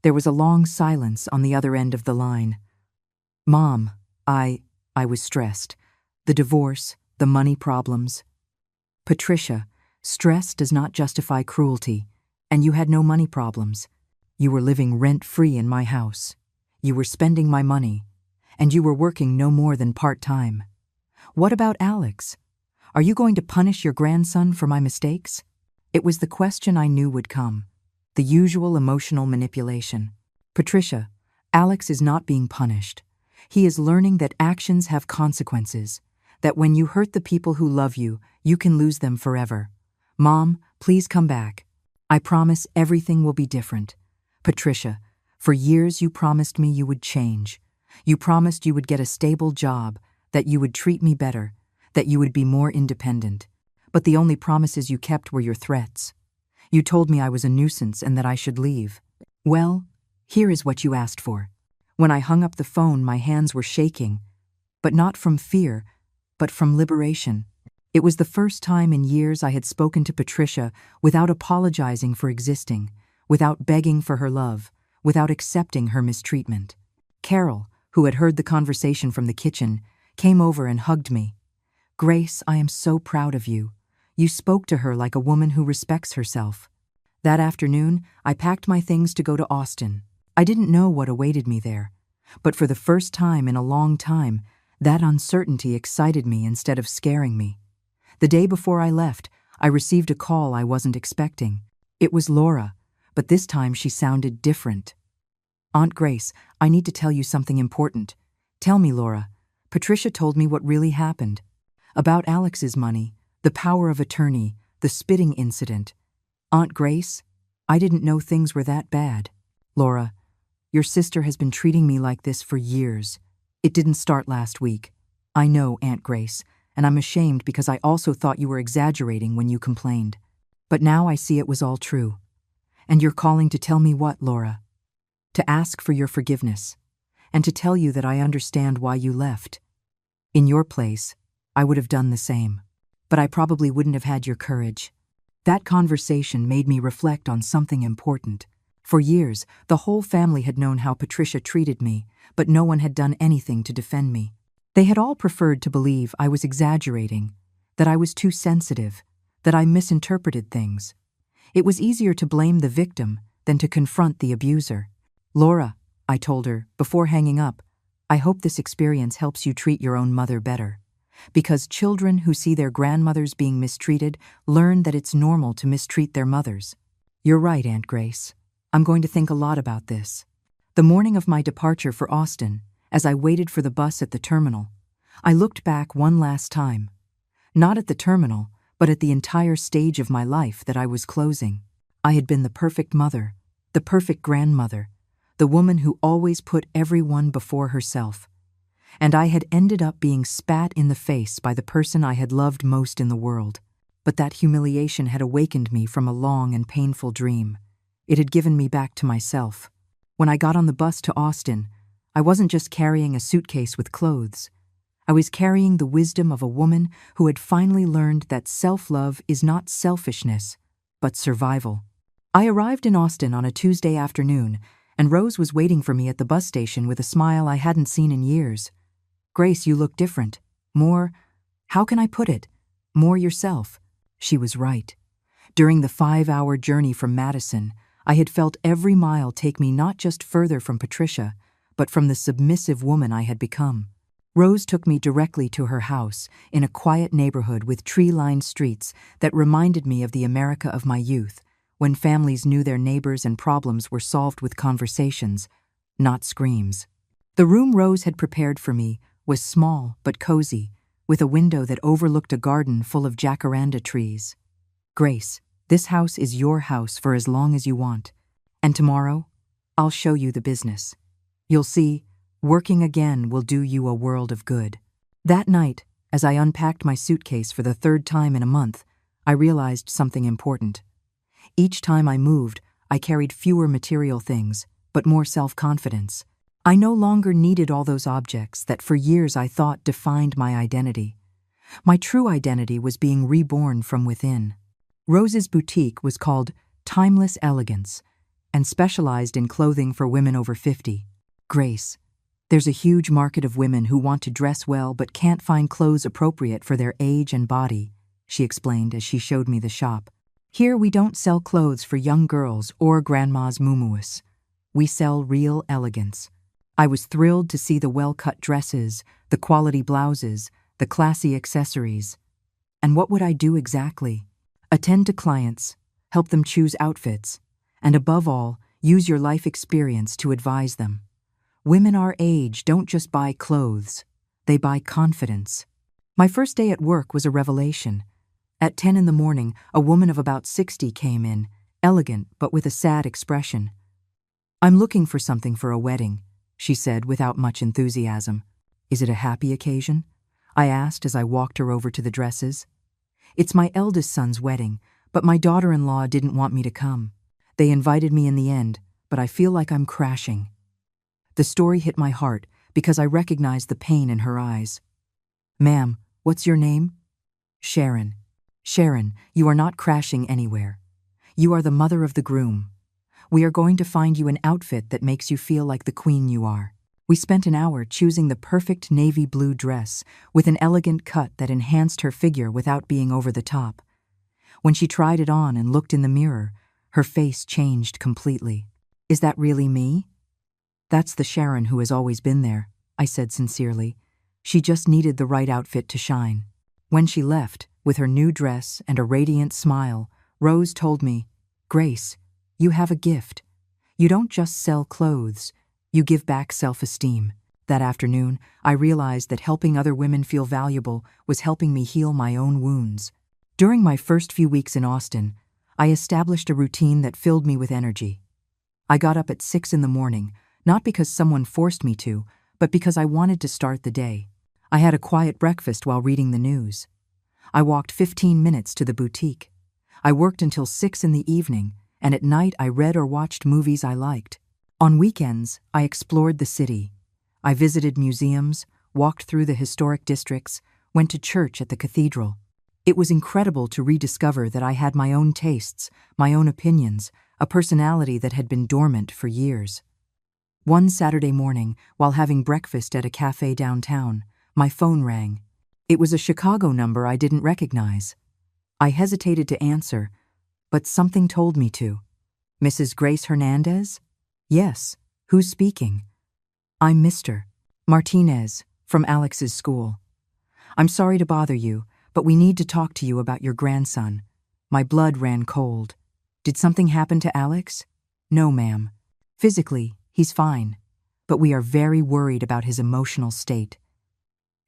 Speaker 1: There was a long silence on the other end of the line. Mom, I was stressed. The divorce, the money problems. Patricia, stress does not justify cruelty, and you had no money problems. You were living rent-free in my house. You were spending my money, and you were working no more than part-time. What about Alex? Are you going to punish your grandson for my mistakes? It was the question I knew would come, the usual emotional manipulation. Patricia, Alex is not being punished. He is learning that actions have consequences. that when you hurt the people who love you, you can lose them forever. Mom, please come back. I promise everything will be different. Patricia, for years you promised me you would change. You promised you would get a stable job, that you would treat me better, that you would be more independent. But the only promises you kept were your threats. You told me I was a nuisance and that I should leave. Well, here is what you asked for. When I hung up the phone, my hands were shaking, but not from fear, but from liberation. It was the first time in years I had spoken to Patricia without apologizing for existing, without begging for her love, without accepting her mistreatment. Carol, who had heard the conversation from the kitchen, came over and hugged me. Grace, I am so proud of you. You spoke to her like a woman who respects herself. That afternoon, I packed my things to go to Austin. I didn't know what awaited me there, but for the first time in a long time, that uncertainty excited me instead of scaring me. The day before I left, I received a call I wasn't expecting. It was Laura, but this time she sounded different. Aunt Grace, I need to tell you something important. Tell me, Laura. Patricia told me what really happened. About Alex's money, the power of attorney, the spitting incident. Aunt Grace, I didn't know things were that bad. Laura, your sister has been treating me like this for years. It didn't start last week. I know, Aunt Grace, and I'm ashamed because I also thought you were exaggerating when you complained. But now I see it was all true. And you're calling to tell me what, Laura? To ask for your forgiveness, and to tell you that I understand why you left. In your place, I would have done the same, but I probably wouldn't have had your courage. That conversation made me reflect on something important. For years, the whole family had known how Patricia treated me, but no one had done anything to defend me. They had all preferred to believe I was exaggerating, that I was too sensitive, that I misinterpreted things. It was easier to blame the victim than to confront the abuser. Laura, I told her, before hanging up, I hope this experience helps you treat your own mother better. Because children who see their grandmothers being mistreated learn that it's normal to mistreat their mothers. You're right, Aunt Grace. I'm going to think a lot about this. The morning of my departure for Austin, as I waited for the bus at the terminal, I looked back one last time. Not at the terminal, but at the entire stage of my life that I was closing. I had been the perfect mother, the perfect grandmother, the woman who always put everyone before herself. And I had ended up being spat in the face by the person I had loved most in the world. But that humiliation had awakened me from a long and painful dream. It had given me back to myself. When I got on the bus to Austin, I wasn't just carrying a suitcase with clothes. I was carrying the wisdom of a woman who had finally learned that self-love is not selfishness, but survival. I arrived in Austin on a Tuesday afternoon, and Rose was waiting for me at the bus station with a smile I hadn't seen in years. Grace, you look different. More, how can I put it? More yourself. She was right. During the 5-hour journey from Madison, I had felt every mile take me not just further from Patricia, but from the submissive woman I had become. Rose took me directly to her house in a quiet neighborhood with tree-lined streets that reminded me of the America of my youth, when families knew their neighbors and problems were solved with conversations, not screams. The room Rose had prepared for me was small but cozy, with a window that overlooked a garden full of jacaranda trees. Grace, this house is your house for as long as you want, and tomorrow, I'll show you the business. You'll see, working again will do you a world of good. That night, as I unpacked my suitcase for the 3rd time in a month, I realized something important. Each time I moved, I carried fewer material things, but more self-confidence. I no longer needed all those objects that for years I thought defined my identity. My true identity was being reborn from within. Rose's boutique was called Timeless Elegance and specialized in clothing for women over 50. Grace, there's a huge market of women who want to dress well but can't find clothes appropriate for their age and body, she explained as she showed me the shop. Here we don't sell clothes for young girls or grandma's muumuus. We sell real elegance. I was thrilled to see the well-cut dresses, the quality blouses, the classy accessories. And what would I do exactly? Attend to clients, help them choose outfits, and above all, use your life experience to advise them. Women our age don't just buy clothes, they buy confidence. My first day at work was a revelation. At 10 in the morning, a woman of about 60 came in, elegant but with a sad expression. "I'm looking for something for a wedding," she said without much enthusiasm. "Is it a happy occasion?" I asked as I walked her over to the dresses. "It's my eldest son's wedding, but my daughter-in-law didn't want me to come. They invited me in the end, but I feel like I'm crashing." The story hit my heart because I recognized the pain in her eyes. "Ma'am, what's your name?" "Sharon." "Sharon, you are not crashing anywhere. You are the mother of the groom. We are going to find you an outfit that makes you feel like the queen you are." We spent an hour choosing the perfect navy blue dress with an elegant cut that enhanced her figure without being over the top. When she tried it on and looked in the mirror, her face changed completely. "Is that really me?" "That's the Sharon who has always been there," I said sincerely. "She just needed the right outfit to shine." When she left, with her new dress and a radiant smile, Rose told me, "Grace, you have a gift. You don't just sell clothes, you give back self-esteem." That afternoon, I realized that helping other women feel valuable was helping me heal my own wounds. During my first few weeks in Austin, I established a routine that filled me with energy. I got up at 6 in the morning, not because someone forced me to, but because I wanted to start the day. I had a quiet breakfast while reading the news. I walked 15 minutes to the boutique. I worked until 6 in the evening, and at night I read or watched movies I liked. On weekends, I explored the city. I visited museums, walked through the historic districts, went to church at the cathedral. It was incredible to rediscover that I had my own tastes, my own opinions, a personality that had been dormant for years. One Saturday morning, while having breakfast at a cafe downtown, my phone rang. It was a Chicago number I didn't recognize. I hesitated to answer, but something told me to. "Mrs. Grace Hernandez?" "Yes. Who's speaking?" "I'm Mr. Martinez, from Alex's school. I'm sorry to bother you, but we need to talk to you about your grandson." My blood ran cold. "Did something happen to Alex?" "No, ma'am. Physically, he's fine, but we are very worried about his emotional state.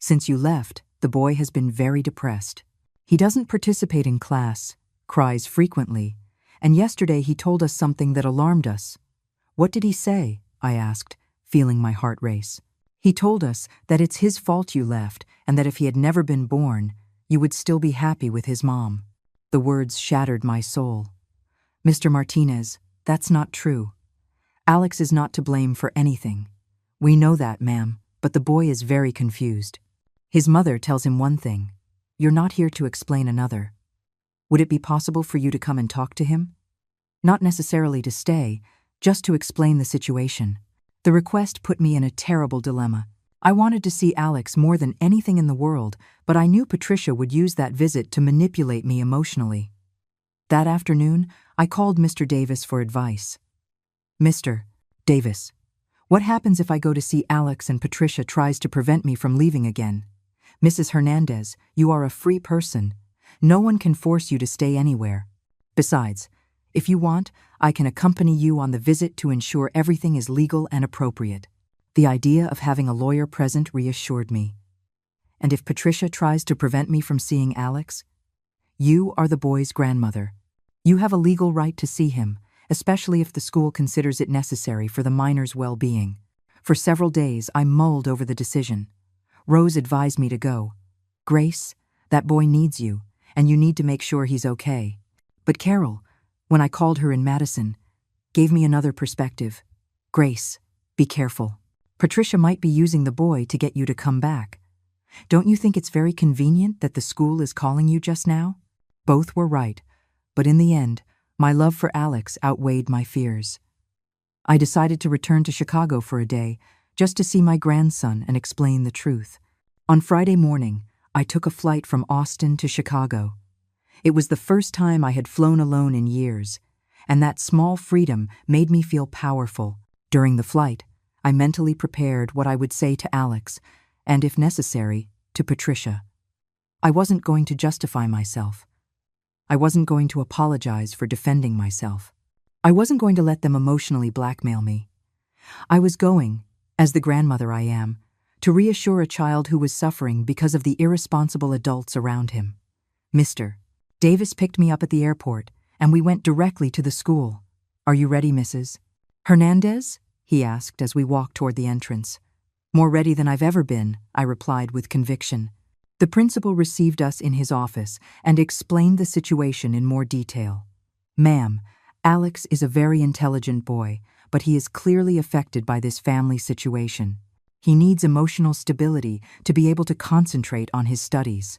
Speaker 1: Since you left, the boy has been very depressed. He doesn't participate in class, cries frequently, and yesterday he told us something that alarmed us." "What did he say?" I asked, feeling my heart race. "He told us that it's his fault you left and that if he had never been born, you would still be happy with his mom." The words shattered my soul. "Mr. Martinez, that's not true. Alex is not to blame for anything. We know that, ma'am, but the boy is very confused. His mother tells him one thing. You're not here to explain another. Would it be possible for you to come and talk to him? Not necessarily to stay, just to explain the situation." The request put me in a terrible dilemma. I wanted to see Alex more than anything in the world, but I knew Patricia would use that visit to manipulate me emotionally. That afternoon, I called Mr. Davis for advice. "Mr. Davis, what happens if I go to see Alex and Patricia tries to prevent me from leaving again? Mrs. Hernandez, you are a free person. No one can force you to stay anywhere. Besides, if you want, I can accompany you on the visit to ensure everything is legal and appropriate." The idea of having a lawyer present reassured me. "And if Patricia tries to prevent me from seeing Alex? You are the boy's grandmother. You have a legal right to see him, especially if the school considers it necessary for the minor's well-being." For several days, I mulled over the decision. Rose advised me to go. "Grace, that boy needs you, and you need to make sure he's okay." But Carol, when I called her in Madison, gave me another perspective. "Grace, be careful. Patricia might be using the boy to get you to come back. Don't you think it's very convenient that the school is calling you just now?" Both were right, but in the end, my love for Alex outweighed my fears. I decided to return to Chicago for a day, just to see my grandson and explain the truth. On Friday morning, I took a flight from Austin to Chicago. It was the first time I had flown alone in years, and that small freedom made me feel powerful. During the flight, I mentally prepared what I would say to Alex, and if necessary, to Patricia. I wasn't going to justify myself. I wasn't going to apologize for defending myself. I wasn't going to let them emotionally blackmail me. I was going, as the grandmother I am, to reassure a child who was suffering because of the irresponsible adults around him. Mr. Davis picked me up at the airport, and we went directly to the school. Are you ready, Mrs. Hernandez? He asked as we walked toward the entrance. More ready than I've ever been, I replied with conviction. The principal received us in his office and explained the situation in more detail. Ma'am, Alex is a very intelligent boy, but he is clearly affected by this family situation. He needs emotional stability to be able to concentrate on his studies.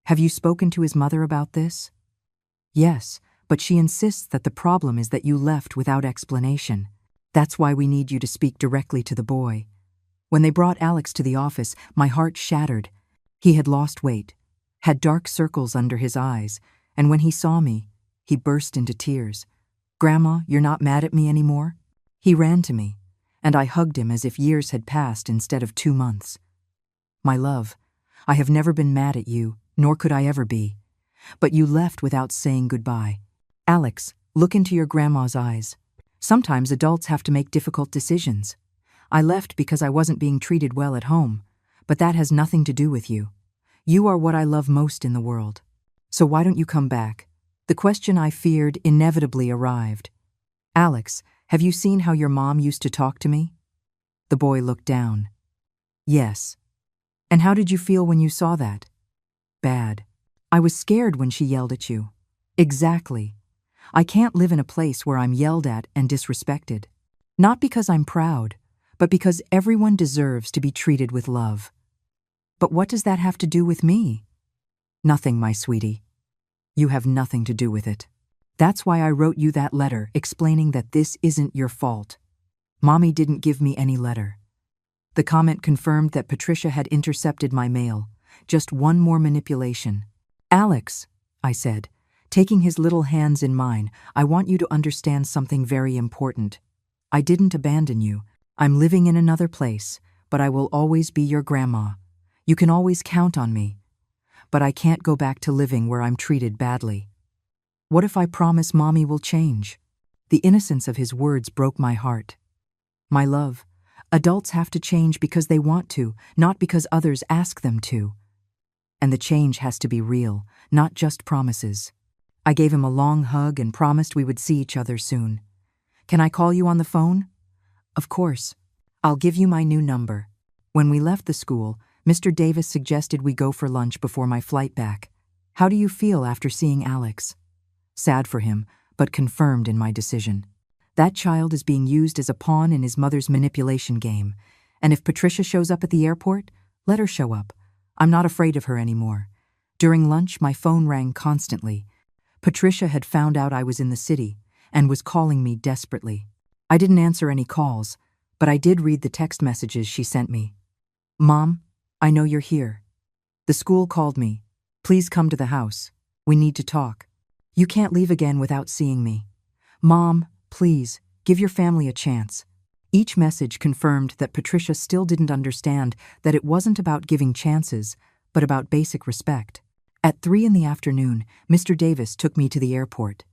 Speaker 1: Have you spoken to his mother about this? Yes, but she insists that the problem is that you left without explanation. That's why we need you to speak directly to the boy. When they brought Alex to the office, my heart shattered. He had lost weight, had dark circles under his eyes, and when he saw me, he burst into tears. Grandma, you're not mad at me anymore? He ran to me, and I hugged him as if years had passed instead of 2 months. My love, I have never been mad at you, nor could I ever be. But you left without saying goodbye. Alex, look into your grandma's eyes. Sometimes adults have to make difficult decisions. I left because I wasn't being treated well at home, but that has nothing to do with you. You are what I love most in the world. So why don't you come back? The question I feared inevitably arrived. Alex, have you seen how your mom used to talk to me? The boy looked down. Yes. And how did you feel when you saw that? Bad. I was scared when she yelled at you. Exactly. I can't live in a place where I'm yelled at and disrespected. Not because I'm proud, but because everyone deserves to be treated with love. But what does that have to do with me? Nothing, my sweetie. You have nothing to do with it. That's why I wrote you that letter explaining that this isn't your fault. Mommy didn't give me any letter. The comment confirmed that Patricia had intercepted my mail. Just one more manipulation. Alex, I said, taking his little hands in mine, I want you to understand something very important. I didn't abandon you. I'm living in another place, but I will always be your grandma. You can always count on me. But I can't go back to living where I'm treated badly. What if I promise Mommy will change? The innocence of his words broke my heart. My love, adults have to change because they want to, not because others ask them to. And the change has to be real, not just promises. I gave him a long hug and promised we would see each other soon. Can I call you on the phone? Of course. I'll give you my new number. When we left the school, Mr. Davis suggested we go for lunch before my flight back. How do you feel after seeing Alex? Sad for him, but confirmed in my decision. That child is being used as a pawn in his mother's manipulation game, and if Patricia shows up at the airport, let her show up. I'm not afraid of her anymore. During lunch, my phone rang constantly. Patricia had found out I was in the city and was calling me desperately. I didn't answer any calls, but I did read the text messages she sent me. Mom, I know you're here. The school called me. Please come to the house. We need to talk. You can't leave again without seeing me. Mom, please, give your family a chance. Each message confirmed that Patricia still didn't understand that it wasn't about giving chances, but about basic respect. At 3 in the afternoon, Mr. Davis took me to the airport.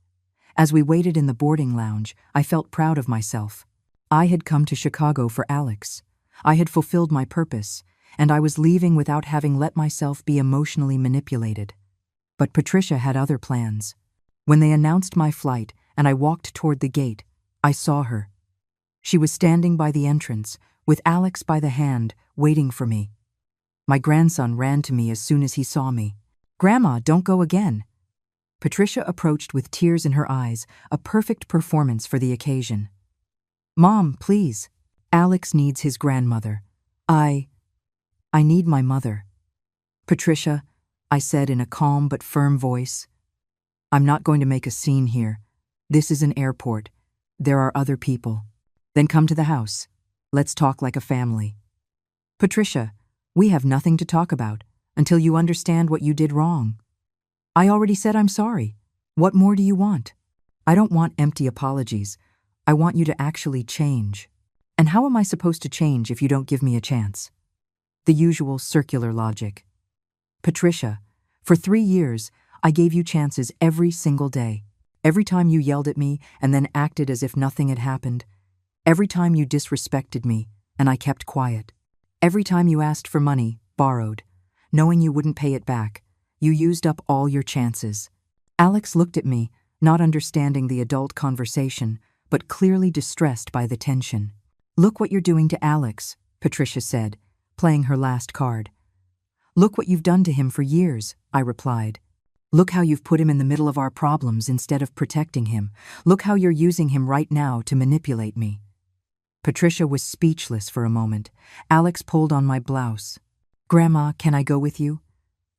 Speaker 1: As we waited in the boarding lounge, I felt proud of myself. I had come to Chicago for Alex. I had fulfilled my purpose, and I was leaving without having let myself be emotionally manipulated. But Patricia had other plans. When they announced my flight and I walked toward the gate, I saw her. She was standing by the entrance, with Alex by the hand, waiting for me. My grandson ran to me as soon as he saw me. Grandma, don't go again. Patricia approached with tears in her eyes, a perfect performance for the occasion. Mom, please. Alex needs his grandmother. I need my mother. Patricia, I said in a calm but firm voice. I'm not going to make a scene here. This is an airport. There are other people. Then come to the house. Let's talk like a family. Patricia, we have nothing to talk about until you understand what you did wrong. I already said I'm sorry. What more do you want? I don't want empty apologies. I want you to actually change. And how am I supposed to change if you don't give me a chance? The usual circular logic. Patricia, for 3 years, I gave you chances every single day. Every time you yelled at me and then acted as if nothing had happened. Every time you disrespected me and I kept quiet. Every time you asked for money, borrowed, knowing you wouldn't pay it back, you used up all your chances. Alex looked at me, not understanding the adult conversation, but clearly distressed by the tension. "Look what you're doing to Alex," Patricia said, playing her last card. "Look what you've done to him for years," I replied. "Look how you've put him in the middle of our problems instead of protecting him. Look how you're using him right now to manipulate me." Patricia was speechless for a moment. Alex pulled on my blouse. "Grandma, can I go with you?"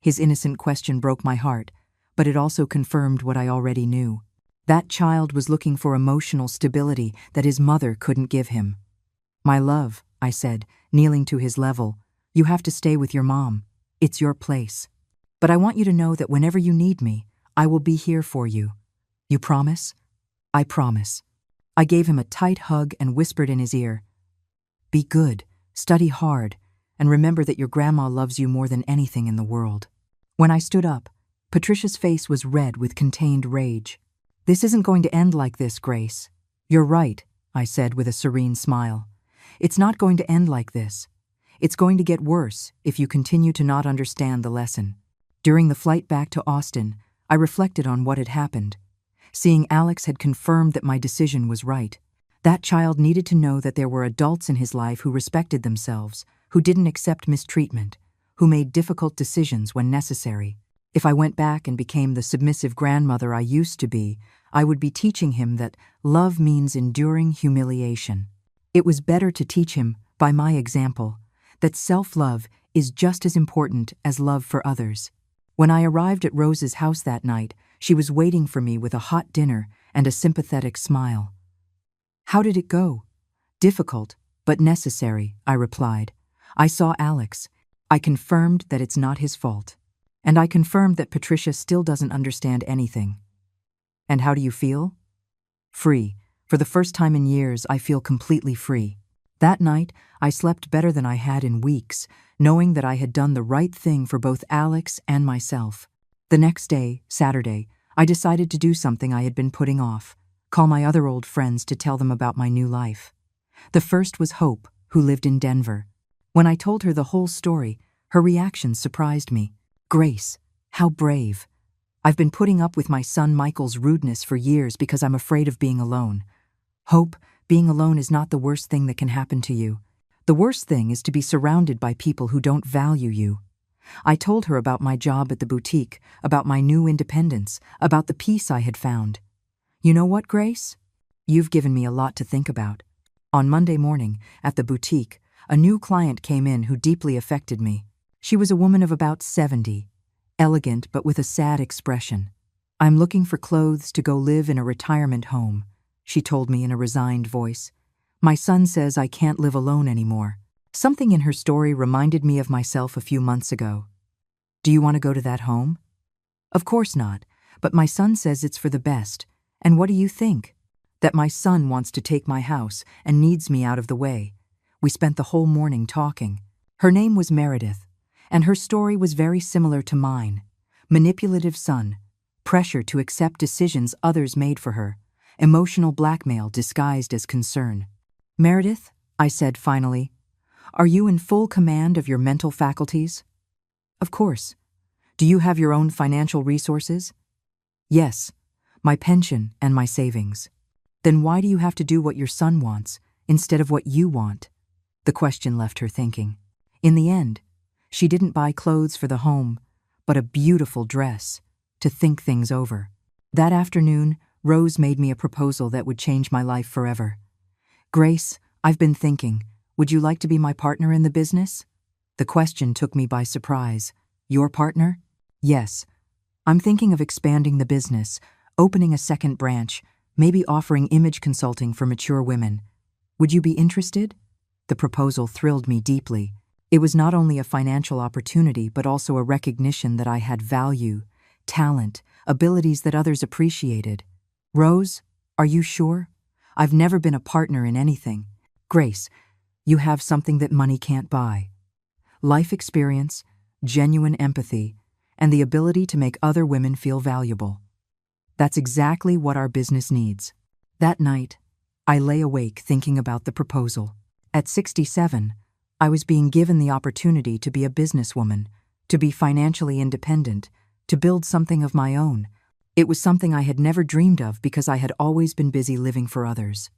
Speaker 1: His innocent question broke my heart, but it also confirmed what I already knew. That child was looking for emotional stability that his mother couldn't give him. "My love," I said, kneeling to his level, "you have to stay with your mom. It's your place. But I want you to know that whenever you need me, I will be here for you. You promise?" "I promise." I gave him a tight hug and whispered in his ear, "Be good, study hard, and remember that your grandma loves you more than anything in the world." When I stood up, Patricia's face was red with contained rage. "This isn't going to end like this, Grace." "You're right," I said with a serene smile. "It's not going to end like this. It's going to get worse if you continue to not understand the lesson." During the flight back to Austin, I reflected on what had happened. Seeing Alex had confirmed that my decision was right. That child needed to know that there were adults in his life who respected themselves, who didn't accept mistreatment, who made difficult decisions when necessary. If I went back and became the submissive grandmother I used to be, I would be teaching him that love means enduring humiliation. It was better to teach him, by my example, that self-love is just as important as love for others. When I arrived at Rose's house that night, she was waiting for me with a hot dinner and a sympathetic smile. "How did it go?" "Difficult, but necessary," I replied. "I saw Alex. I confirmed that it's not his fault. And I confirmed that Patricia still doesn't understand anything." "And how do you feel?" "Free. For the first time in years, I feel completely free." That night, I slept better than I had in weeks, knowing that I had done the right thing for both Alex and myself. The next day, Saturday, I decided to do something I had been putting off, call my other old friends to tell them about my new life. The first was Hope, who lived in Denver. When I told her the whole story, her reaction surprised me. "Grace, how brave. I've been putting up with my son Michael's rudeness for years because I'm afraid of being alone." "Hope, being alone is not the worst thing that can happen to you. The worst thing is to be surrounded by people who don't value you." I told her about my job at the boutique, about my new independence, about the peace I had found. "You know what, Grace? You've given me a lot to think about." On Monday morning, at the boutique, a new client came in who deeply affected me. She was a woman of about 70, elegant but with a sad expression. "I'm looking for clothes to go live in a retirement home," she told me in a resigned voice. "My son says I can't live alone anymore." Something in her story reminded me of myself a few months ago. "Do you want to go to that home?" "Of course not, but my son says it's for the best. And what do you think?" "That my son wants to take my house and needs me out of the way." We spent the whole morning talking. Her name was Meredith, and her story was very similar to mine. Manipulative son, pressure to accept decisions others made for her, emotional blackmail disguised as concern. "Meredith," I said finally, "are you in full command of your mental faculties?" "Of course." "Do you have your own financial resources?" "Yes, my pension and my savings." "Then why do you have to do what your son wants instead of what you want?" The question left her thinking. In the end, she didn't buy clothes for the home, but a beautiful dress to think things over. That afternoon, Rose made me a proposal that would change my life forever. "Grace, I've been thinking, would you like to be my partner in the business?" The question took me by surprise. "Your partner?" "Yes. I'm thinking of expanding the business, opening a second branch, maybe offering image consulting for mature women. Would you be interested?" The proposal thrilled me deeply. It was not only a financial opportunity, but also a recognition that I had value, talent, abilities that others appreciated. "Rose, are you sure? I've never been a partner in anything." "Grace, you have something that money can't buy. Life experience, genuine empathy, and the ability to make other women feel valuable. That's exactly what our business needs." That night, I lay awake thinking about the proposal. At 67, I was being given the opportunity to be a businesswoman, to be financially independent, to build something of my own. It was something I had never dreamed of because I had always been busy living for others.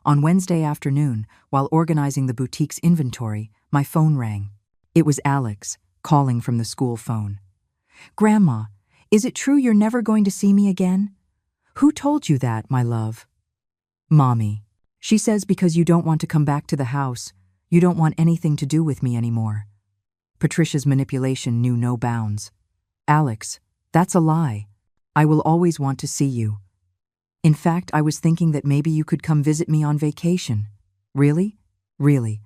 Speaker 1: On Wednesday afternoon, while organizing the boutique's inventory, my phone rang. It was Alex, calling from the school phone. "Grandma, is it true you're never going to see me again?" "Who told you that, my love?" "Mommy. She says because you don't want to come back to the house, you don't want anything to do with me anymore." Patricia's manipulation knew no bounds. "Alex, that's a lie. I will always want to see you. In fact, I was thinking that maybe you could come visit me on vacation." "Really?" "Really.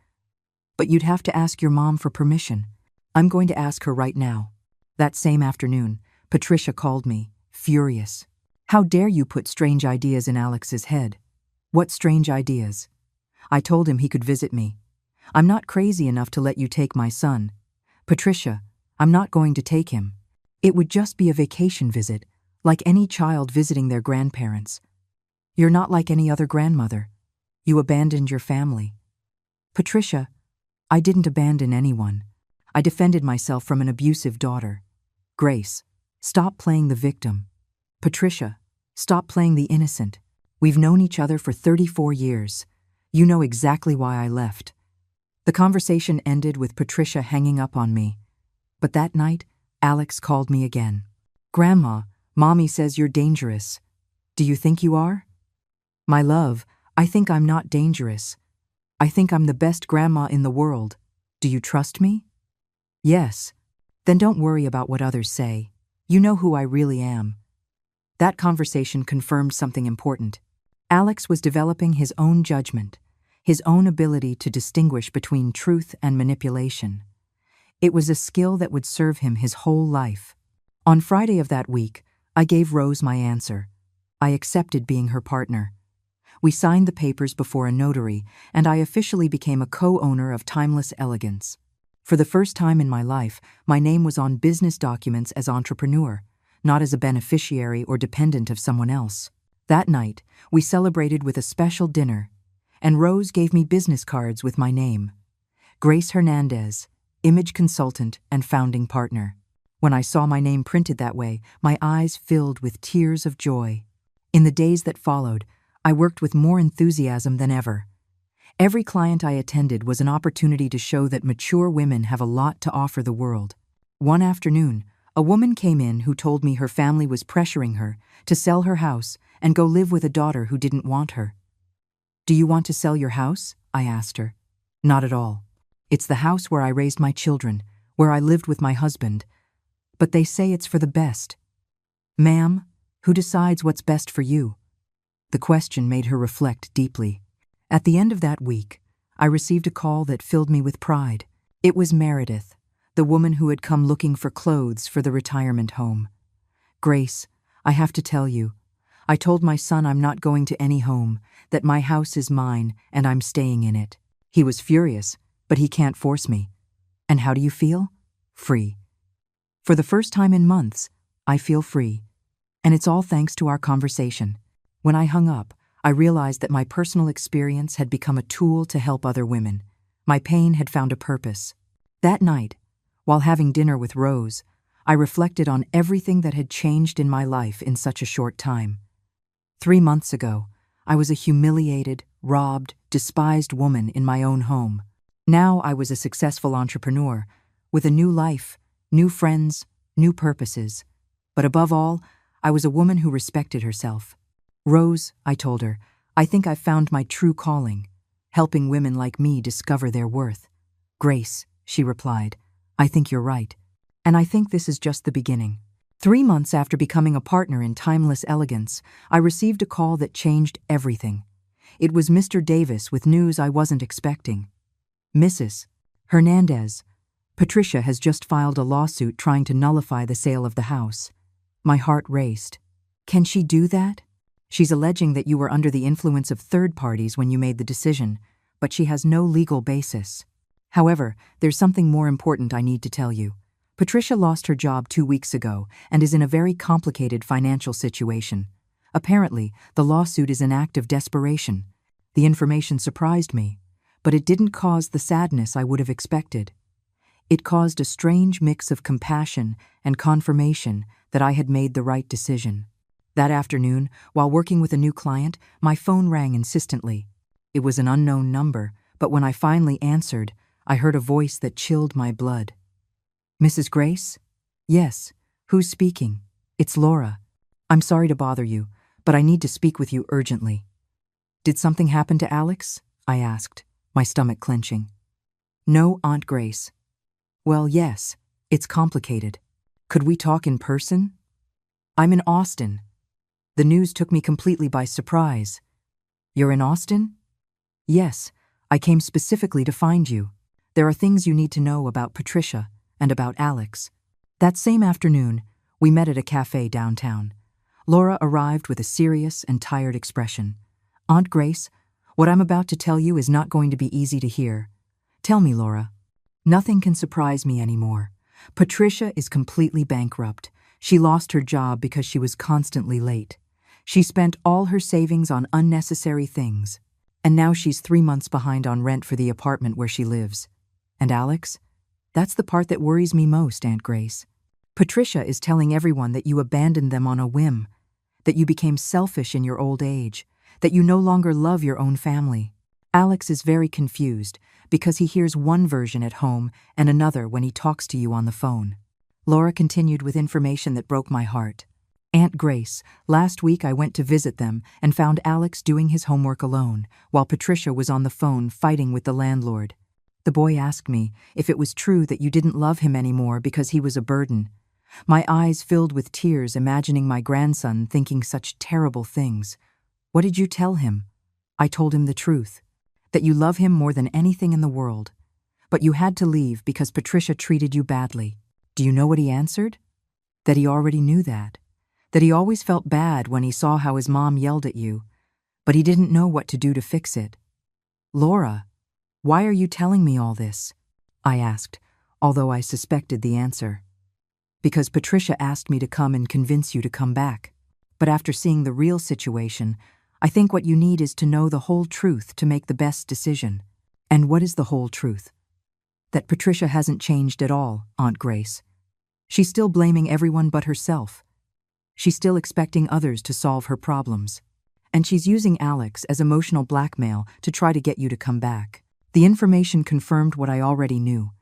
Speaker 1: But you'd have to ask your mom for permission. I'm going to ask her right now." That same afternoon, Patricia called me, furious. "How dare you put strange ideas in Alex's head?" "What strange ideas?" "I told him he could visit me. I'm not crazy enough to let you take my son. Patricia, I'm not going to take him. It would just be a vacation visit, like any child visiting their grandparents. You're not like any other grandmother. You abandoned your family." "Patricia, I didn't abandon anyone. I defended myself from an abusive daughter. Grace, stop playing the victim. Patricia, stop playing the innocent. We've known each other for 34 years. You know exactly why I left." The conversation ended with Patricia hanging up on me. But that night, Alex called me again. "Grandma, Mommy says you're dangerous. Do you think you are?" "My love, I think I'm not dangerous. I think I'm the best grandma in the world. Do you trust me?" "Yes." "Then don't worry about what others say. You know who I really am." That conversation confirmed something important. Alex was developing his own judgment, his own ability to distinguish between truth and manipulation. It was a skill that would serve him his whole life. On Friday of that week, I gave Rose my answer. I accepted being her partner. We signed the papers before a notary, and I officially became a co-owner of Timeless Elegance. For the first time in my life, my name was on business documents as entrepreneur, not as a beneficiary or dependent of someone else. That night, we celebrated with a special dinner, and Rose gave me business cards with my name. Grace Hernandez, image consultant and founding partner. When I saw my name printed that way, my eyes filled with tears of joy. In the days that followed, I worked with more enthusiasm than ever. Every client I attended was an opportunity to show that mature women have a lot to offer the world. One afternoon, a woman came in who told me her family was pressuring her to sell her house and go live with a daughter who didn't want her. "Do you want to sell your house?" I asked her. "Not at all. It's the house where I raised my children, where I lived with my husband. But they say it's for the best." "Ma'am, who decides what's best for you?" The question made her reflect deeply. At the end of that week, I received a call that filled me with pride. It was Meredith, the woman who had come looking for clothes for the retirement home. "Grace, I have to tell you, I told my son I'm not going to any home, that my house is mine and I'm staying in it. He was furious, but he can't force me. And how do you feel? Free. For the first time in months, I feel free. And it's all thanks to our conversation. When I hung up, I realized that my personal experience had become a tool to help other women. My pain had found a purpose. That night, while having dinner with Rose, I reflected on everything that had changed in my life in such a short time. 3 months ago, I was a humiliated, robbed, despised woman in my own home. Now I was a successful entrepreneur, with a new life, new friends, new purposes. But above all, I was a woman who respected herself. "Rose," I told her, "I think I've found my true calling, helping women like me discover their worth." "Grace," she replied, "I think you're right. And I think this is just the beginning." 3 months after becoming a partner in Timeless Elegance, I received a call that changed everything. It was Mr. Davis with news I wasn't expecting. "Mrs. Hernandez, Patricia has just filed a lawsuit trying to nullify the sale of the house." My heart raced. "Can she do that?" "She's alleging that you were under the influence of third parties when you made the decision, but she has no legal basis. However, there's something more important I need to tell you. Patricia lost her job 2 weeks ago and is in a very complicated financial situation. Apparently, the lawsuit is an act of desperation." The information surprised me. but it didn't cause the sadness I would have expected. It caused a strange mix of compassion and confirmation that I had made the right decision. That afternoon, while working with a new client, my phone rang insistently. It was an unknown number, but when I finally answered, I heard a voice that chilled my blood. "Mrs. Grace?" "Yes. Who's speaking?" "It's Laura. I'm sorry to bother you, but I need to speak with you urgently." "Did something happen to Alex?" I asked, my stomach clenching. "No, Aunt Grace." "Well, yes. It's complicated. Could we talk in person?" "I'm in Austin." The news took me completely by surprise. "You're in Austin?" "Yes. I came specifically to find you. There are things you need to know about Patricia and about Alex." That same afternoon, we met at a cafe downtown. Laura arrived with a serious and tired expression. "Aunt Grace, what I'm about to tell you is not going to be easy to hear. Tell me, Laura." "Nothing can surprise me anymore. Patricia is completely bankrupt. She lost her job because she was constantly late. She spent all her savings on unnecessary things. And now she's 3 months behind on rent for the apartment where she lives. And Alex? That's the part that worries me most, Aunt Grace. Patricia is telling everyone that you abandoned them on a whim, that you became selfish in your old age, that you no longer love your own family. Alex is very confused because he hears one version at home and another when he talks to you on the phone." Laura continued with information that broke my heart. "Aunt Grace, last week I went to visit them and found Alex doing his homework alone, while Patricia was on the phone fighting with the landlord. The boy asked me if it was true that you didn't love him anymore because he was a burden. My eyes filled with tears imagining my grandson thinking such terrible things. What did you tell him?" "I told him the truth, that you love him more than anything in the world. But you had to leave because Patricia treated you badly." "Do you know what he answered?" "That he already knew that he always felt bad when he saw how his mom yelled at you, but he didn't know what to do to fix it." "Laura, why are you telling me all this?" I asked, although I suspected the answer. "Because Patricia asked me to come and convince you to come back. But after seeing the real situation, I think what you need is to know the whole truth to make the best decision." "And what is the whole truth?" "That Patricia hasn't changed at all, Aunt Grace. She's still blaming everyone but herself. She's still expecting others to solve her problems. And she's using Alex as emotional blackmail to try to get you to come back." The information confirmed what I already knew,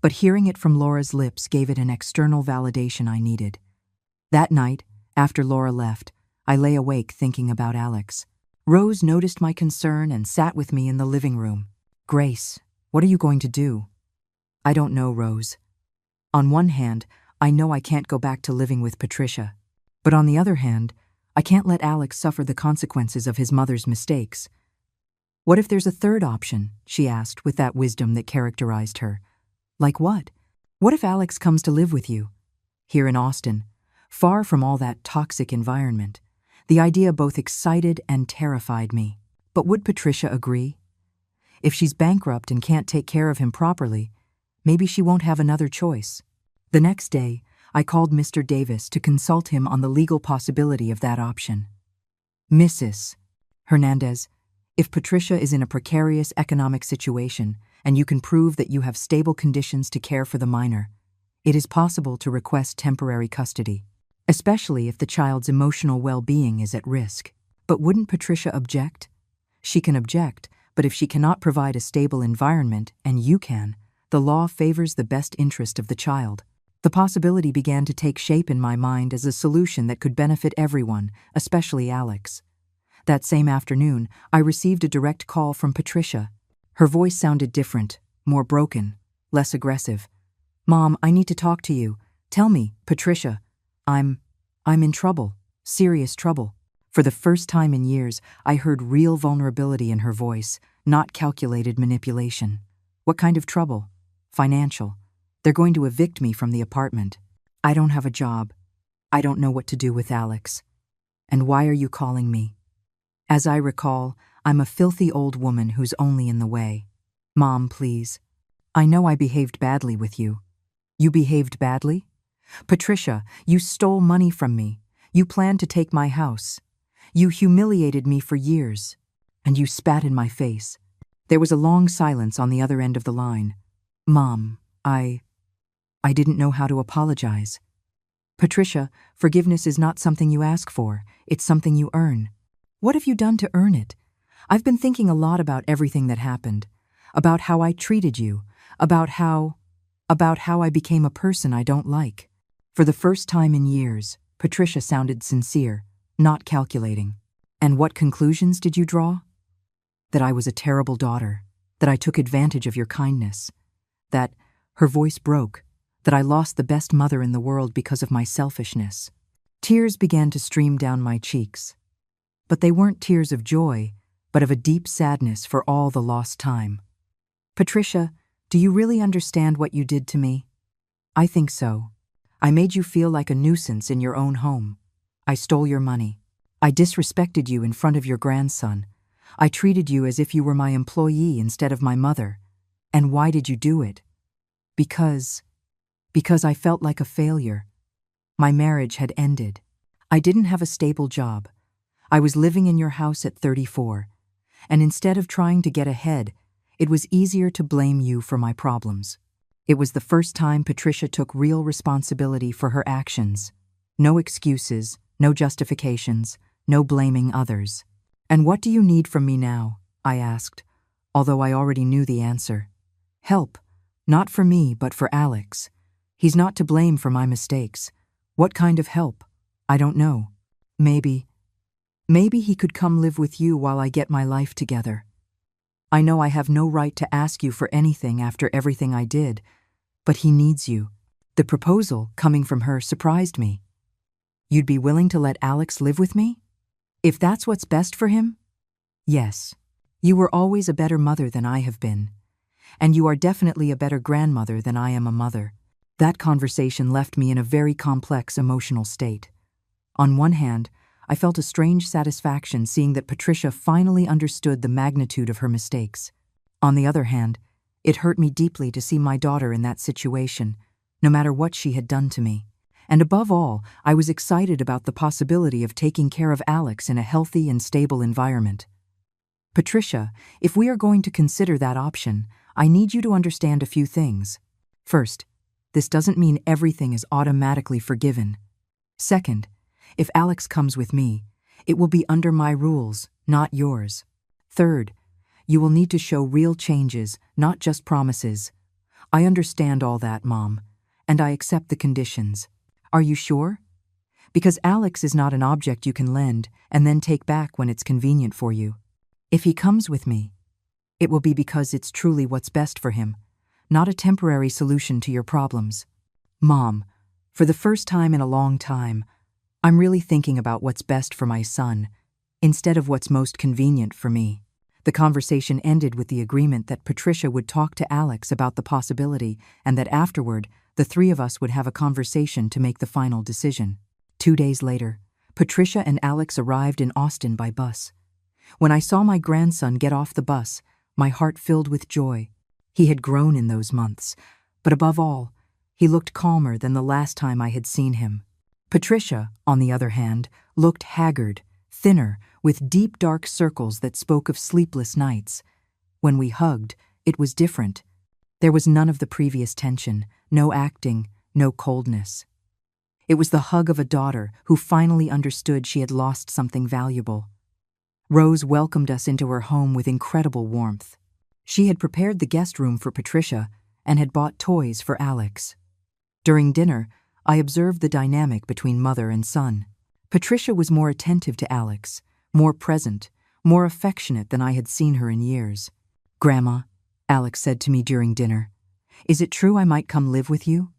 Speaker 1: but hearing it from Laura's lips gave it an external validation I needed. That night, after Laura left, I lay awake thinking about Alex. Rose noticed my concern and sat with me in the living room. "Grace, what are you going to do?" "I don't know, Rose. On one hand, I know I can't go back to living with Patricia. But on the other hand, I can't let Alex suffer the consequences of his mother's mistakes." "What if there's a third option?" she asked with that wisdom that characterized her. "Like what? What if Alex comes to live with you? Here in Austin, far from all that toxic environment." The idea both excited and terrified me. But would Patricia agree? If she's bankrupt and can't take care of him properly, maybe she won't have another choice. The next day, I called Mr. Davis to consult him on the legal possibility of that option. "Mrs. Hernandez, if Patricia is in a precarious economic situation and you can prove that you have stable conditions to care for the minor, it is possible to request temporary custody, especially if the child's emotional well-being is at risk." "But wouldn't Patricia object?" "She can object, but if she cannot provide a stable environment, and you can, the law favors the best interest of the child." The possibility began to take shape in my mind as a solution that could benefit everyone, especially Alex. That same afternoon, I received a direct call from Patricia. Her voice sounded different, more broken, less aggressive. "Mom, I need to talk to you. Tell me, Patricia, I'm in trouble, serious trouble." For the first time in years, I heard real vulnerability in her voice, not calculated manipulation. "What kind of trouble?" "Financial. They're going to evict me from the apartment. I don't have a job. I don't know what to do with Alex. And why are you calling me?" As I recall, I'm a filthy old woman who's only in the way. "Mom, please. I know I behaved badly with you." "You behaved badly?" "Patricia, you stole money from me. You planned to take my house. You humiliated me for years. And you spat in my face. There was a long silence on the other end of the line. Mom, I didn't know how to apologize. Patricia, forgiveness is not something you ask for, it's something you earn. What have you done to earn it? I've been thinking a lot about everything that happened, about how I treated you, about how I became a person I don't like. For the first time in years, Patricia sounded sincere, not calculating. And what conclusions did you draw? That I was a terrible daughter, that I took advantage of your kindness, that, her voice broke, that I lost the best mother in the world because of my selfishness. Tears began to stream down my cheeks. But they weren't tears of joy, but of a deep sadness for all the lost time. Patricia, do you really understand what you did to me? I think so. I made you feel like a nuisance in your own home. I stole your money. I disrespected you in front of your grandson. I treated you as if you were my employee instead of my mother. And why did you do it? Because I felt like a failure. My marriage had ended. I didn't have a stable job. I was living in your house at 34. And instead of trying to get ahead, it was easier to blame you for my problems. It was the first time Patricia took real responsibility for her actions. No excuses, no justifications, no blaming others. And what do you need from me now? I asked, although I already knew the answer. Help, not for me, but for Alex. He's not to blame for my mistakes. What kind of help? I don't know. Maybe he could come live with you while I get my life together. I know I have no right to ask you for anything after everything I did, but he needs you. The proposal, coming from her, surprised me. You'd be willing to let Alex live with me? If that's what's best for him? Yes. You were always a better mother than I have been. And you are definitely a better grandmother than I am a mother. That conversation left me in a very complex emotional state. On one hand, I felt a strange satisfaction seeing that Patricia finally understood the magnitude of her mistakes. On the other hand, it hurt me deeply to see my daughter in that situation, no matter what she had done to me. And above all, I was excited about the possibility of taking care of Alex in a healthy and stable environment. Patricia, if we are going to consider that option, I need you to understand a few things. First, this doesn't mean everything is automatically forgiven. Second, if Alex comes with me, it will be under my rules, not yours. Third, you will need to show real changes, not just promises. I understand all that, Mom, and I accept the conditions. Are you sure? Because Alex is not an object you can lend and then take back when it's convenient for you. If he comes with me, it will be because it's truly what's best for him, not a temporary solution to your problems. Mom, for the first time in a long time, I'm really thinking about what's best for my son, instead of what's most convenient for me. The conversation ended with the agreement that Patricia would talk to Alex about the possibility and that afterward, the three of us would have a conversation to make the final decision. 2 days later, Patricia and Alex arrived in Austin by bus. When I saw my grandson get off the bus, my heart filled with joy. He had grown in those months, but above all, he looked calmer than the last time I had seen him. Patricia, on the other hand, looked haggard, thinner, with deep dark circles that spoke of sleepless nights. When we hugged, it was different. There was none of the previous tension, no acting, no coldness. It was the hug of a daughter who finally understood she had lost something valuable. Rose welcomed us into her home with incredible warmth. She had prepared the guest room for Patricia and had bought toys for Alex. During dinner, I observed the dynamic between mother and son. Patricia was more attentive to Alex, more present, more affectionate than I had seen her in years. "Grandma," Alex said to me during dinner, "is it true I might come live with you?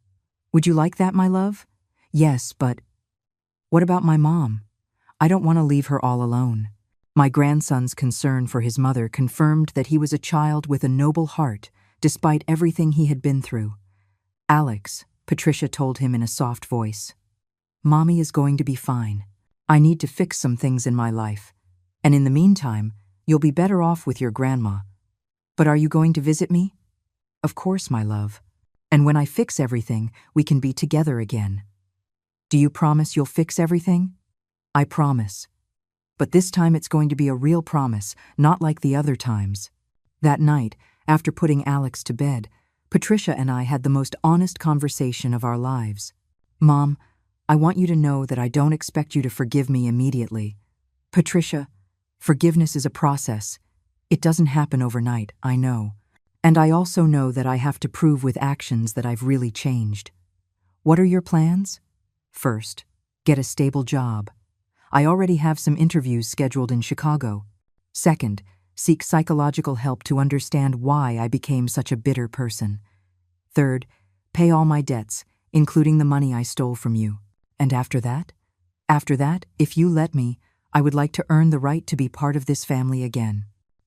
Speaker 1: Would you like that, my love?" "Yes, but what about my mom? I don't want to leave her all alone." My grandson's concern for his mother confirmed that he was a child with a noble heart, despite everything he had been through. "Alex," Patricia told him in a soft voice, "Mommy is going to be fine. I need to fix some things in my life. And in the meantime, you'll be better off with your grandma. But are you going to visit me?" "Of course, my love. And when I fix everything, we can be together again." "Do you promise you'll fix everything?" "I promise. But this time it's going to be a real promise, not like the other times." That night, after putting Alex to bed, Patricia and I had the most honest conversation of our lives. Mom, I want you to know that I don't expect you to forgive me immediately. Patricia, forgiveness is a process. It doesn't happen overnight, I know. And I also know that I have to prove with actions that I've really changed. What are your plans? First, get a stable job. I already have some interviews scheduled in Chicago. Second, seek psychological help to understand why I became such a bitter person. Third, pay all my debts, including the money I stole from you. And after that? After that, if you let me, I would like to earn the right to be part of this family again.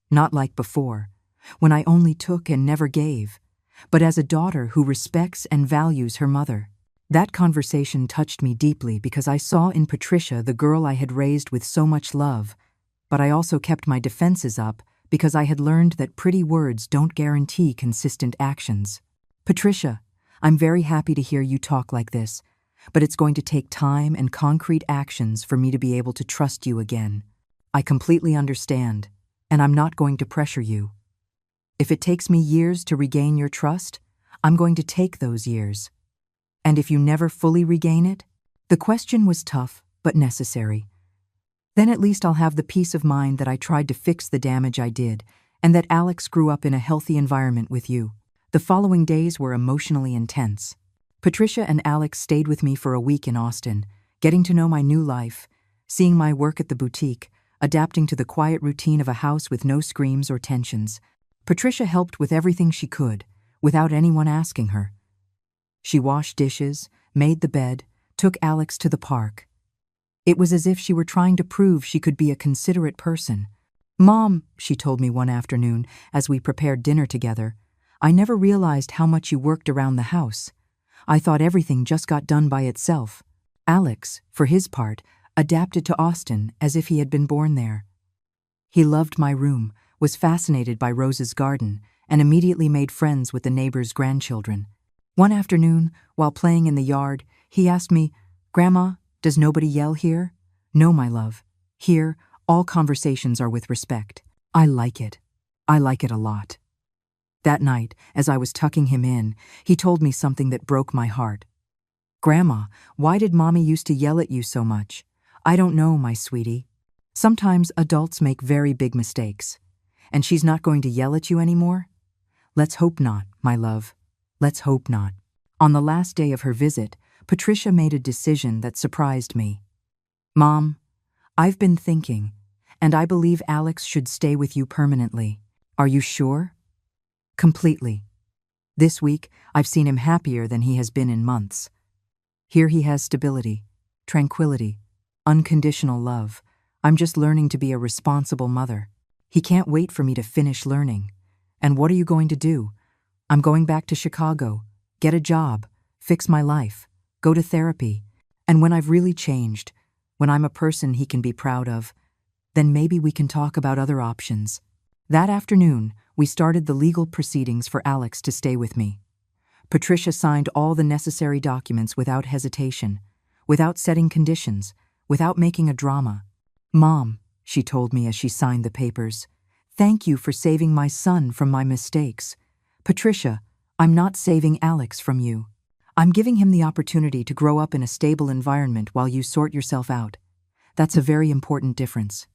Speaker 1: Not like before, when I only took and never gave, but as a daughter who respects and values her mother. That conversation touched me deeply because I saw in Patricia the girl I had raised with so much love, but I also kept my defenses up because I had learned that pretty words don't guarantee consistent actions. Patricia, I'm very happy to hear you talk like this, but it's going to take time and concrete actions for me to be able to trust you again. I completely understand, and I'm not going to pressure you. If it takes me years to regain your trust, I'm going to take those years. And if you never fully regain it? The question was tough, but necessary. Then at least I'll have the peace of mind that I tried to fix the damage I did, and that Alex grew up in a healthy environment with you. The following days were emotionally intense. Patricia and Alex stayed with me for a week in Austin, getting to know my new life, seeing my work at the boutique, adapting to the quiet routine of a house with no screams or tensions. Patricia helped with everything she could, without anyone asking her. She washed dishes, made the bed, took Alex to the park. It was as if she were trying to prove she could be a considerate person. Mom, she told me one afternoon as we prepared dinner together, I never realized how much you worked around the house. I thought everything just got done by itself. Alex, for his part, adapted to Austin as if he had been born there. He loved my room, was fascinated by Rose's garden, and immediately made friends with the neighbors' grandchildren. One afternoon, while playing in the yard, he asked me, "Grandma, does nobody yell here?" "No, my love. Here, all conversations are with respect." I like it. I like it a lot. That night, as I was tucking him in, he told me something that broke my heart. "Grandma, why did Mommy used to yell at you so much?" "I don't know, my sweetie. Sometimes adults make very big mistakes. And she's not going to yell at you anymore?" "Let's hope not, my love. Let's hope not." On the last day of her visit, Patricia made a decision that surprised me. "Mom, I've been thinking, and I believe Alex should stay with you permanently. Are you sure?" "Completely. This week, I've seen him happier than he has been in months. Here he has stability, tranquility, unconditional love. I'm just learning to be a responsible mother. He can't wait for me to finish learning. And what are you going to do?" "I'm going back to Chicago, get a job, fix my life, go to therapy. And when I've really changed, when I'm a person he can be proud of, then maybe we can talk about other options." That afternoon, we started the legal proceedings for Alex to stay with me. Patricia signed all the necessary documents without hesitation, without setting conditions, without making a drama. "Mom," she told me as she signed the papers, "thank you for saving my son from my mistakes. Patricia, I'm not saving Alex from you. I'm giving him the opportunity to grow up in a stable environment while you sort yourself out. That's a very important difference."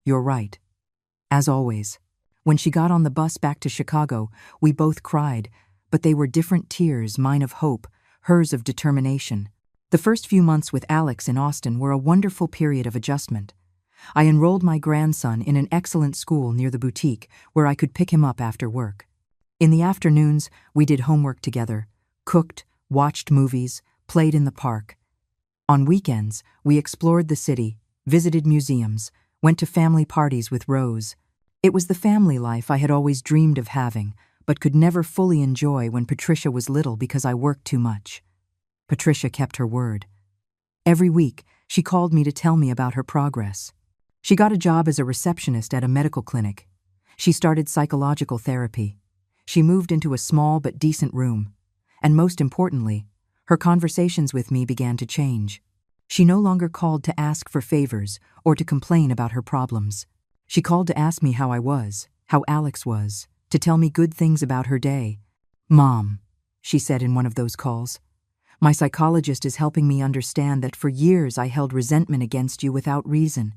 Speaker 1: "You're right." As always, when she got on the bus back to Chicago, we both cried, but they were different tears, mine of hope, hers of determination. The first few months with Alex in Austin were a wonderful period of adjustment. I enrolled my grandson in an excellent school near the boutique where I could pick him up after work. In the afternoons, we did homework together, cooked, watched movies, played in the park. On weekends, we explored the city, visited museums, went to family parties with Rose. It was the family life I had always dreamed of having, but could never fully enjoy when Patricia was little because I worked too much. Patricia kept her word. Every week, she called me to tell me about her progress. She got a job as a receptionist at a medical clinic. She started psychological therapy. She moved into a small but decent room. And most importantly, her conversations with me began to change. She no longer called to ask for favors or to complain about her problems. She called to ask me how I was, how Alex was, to tell me good things about her day. "Mom," she said in one of those calls, "my psychologist is helping me understand that for years I held resentment against you without reason.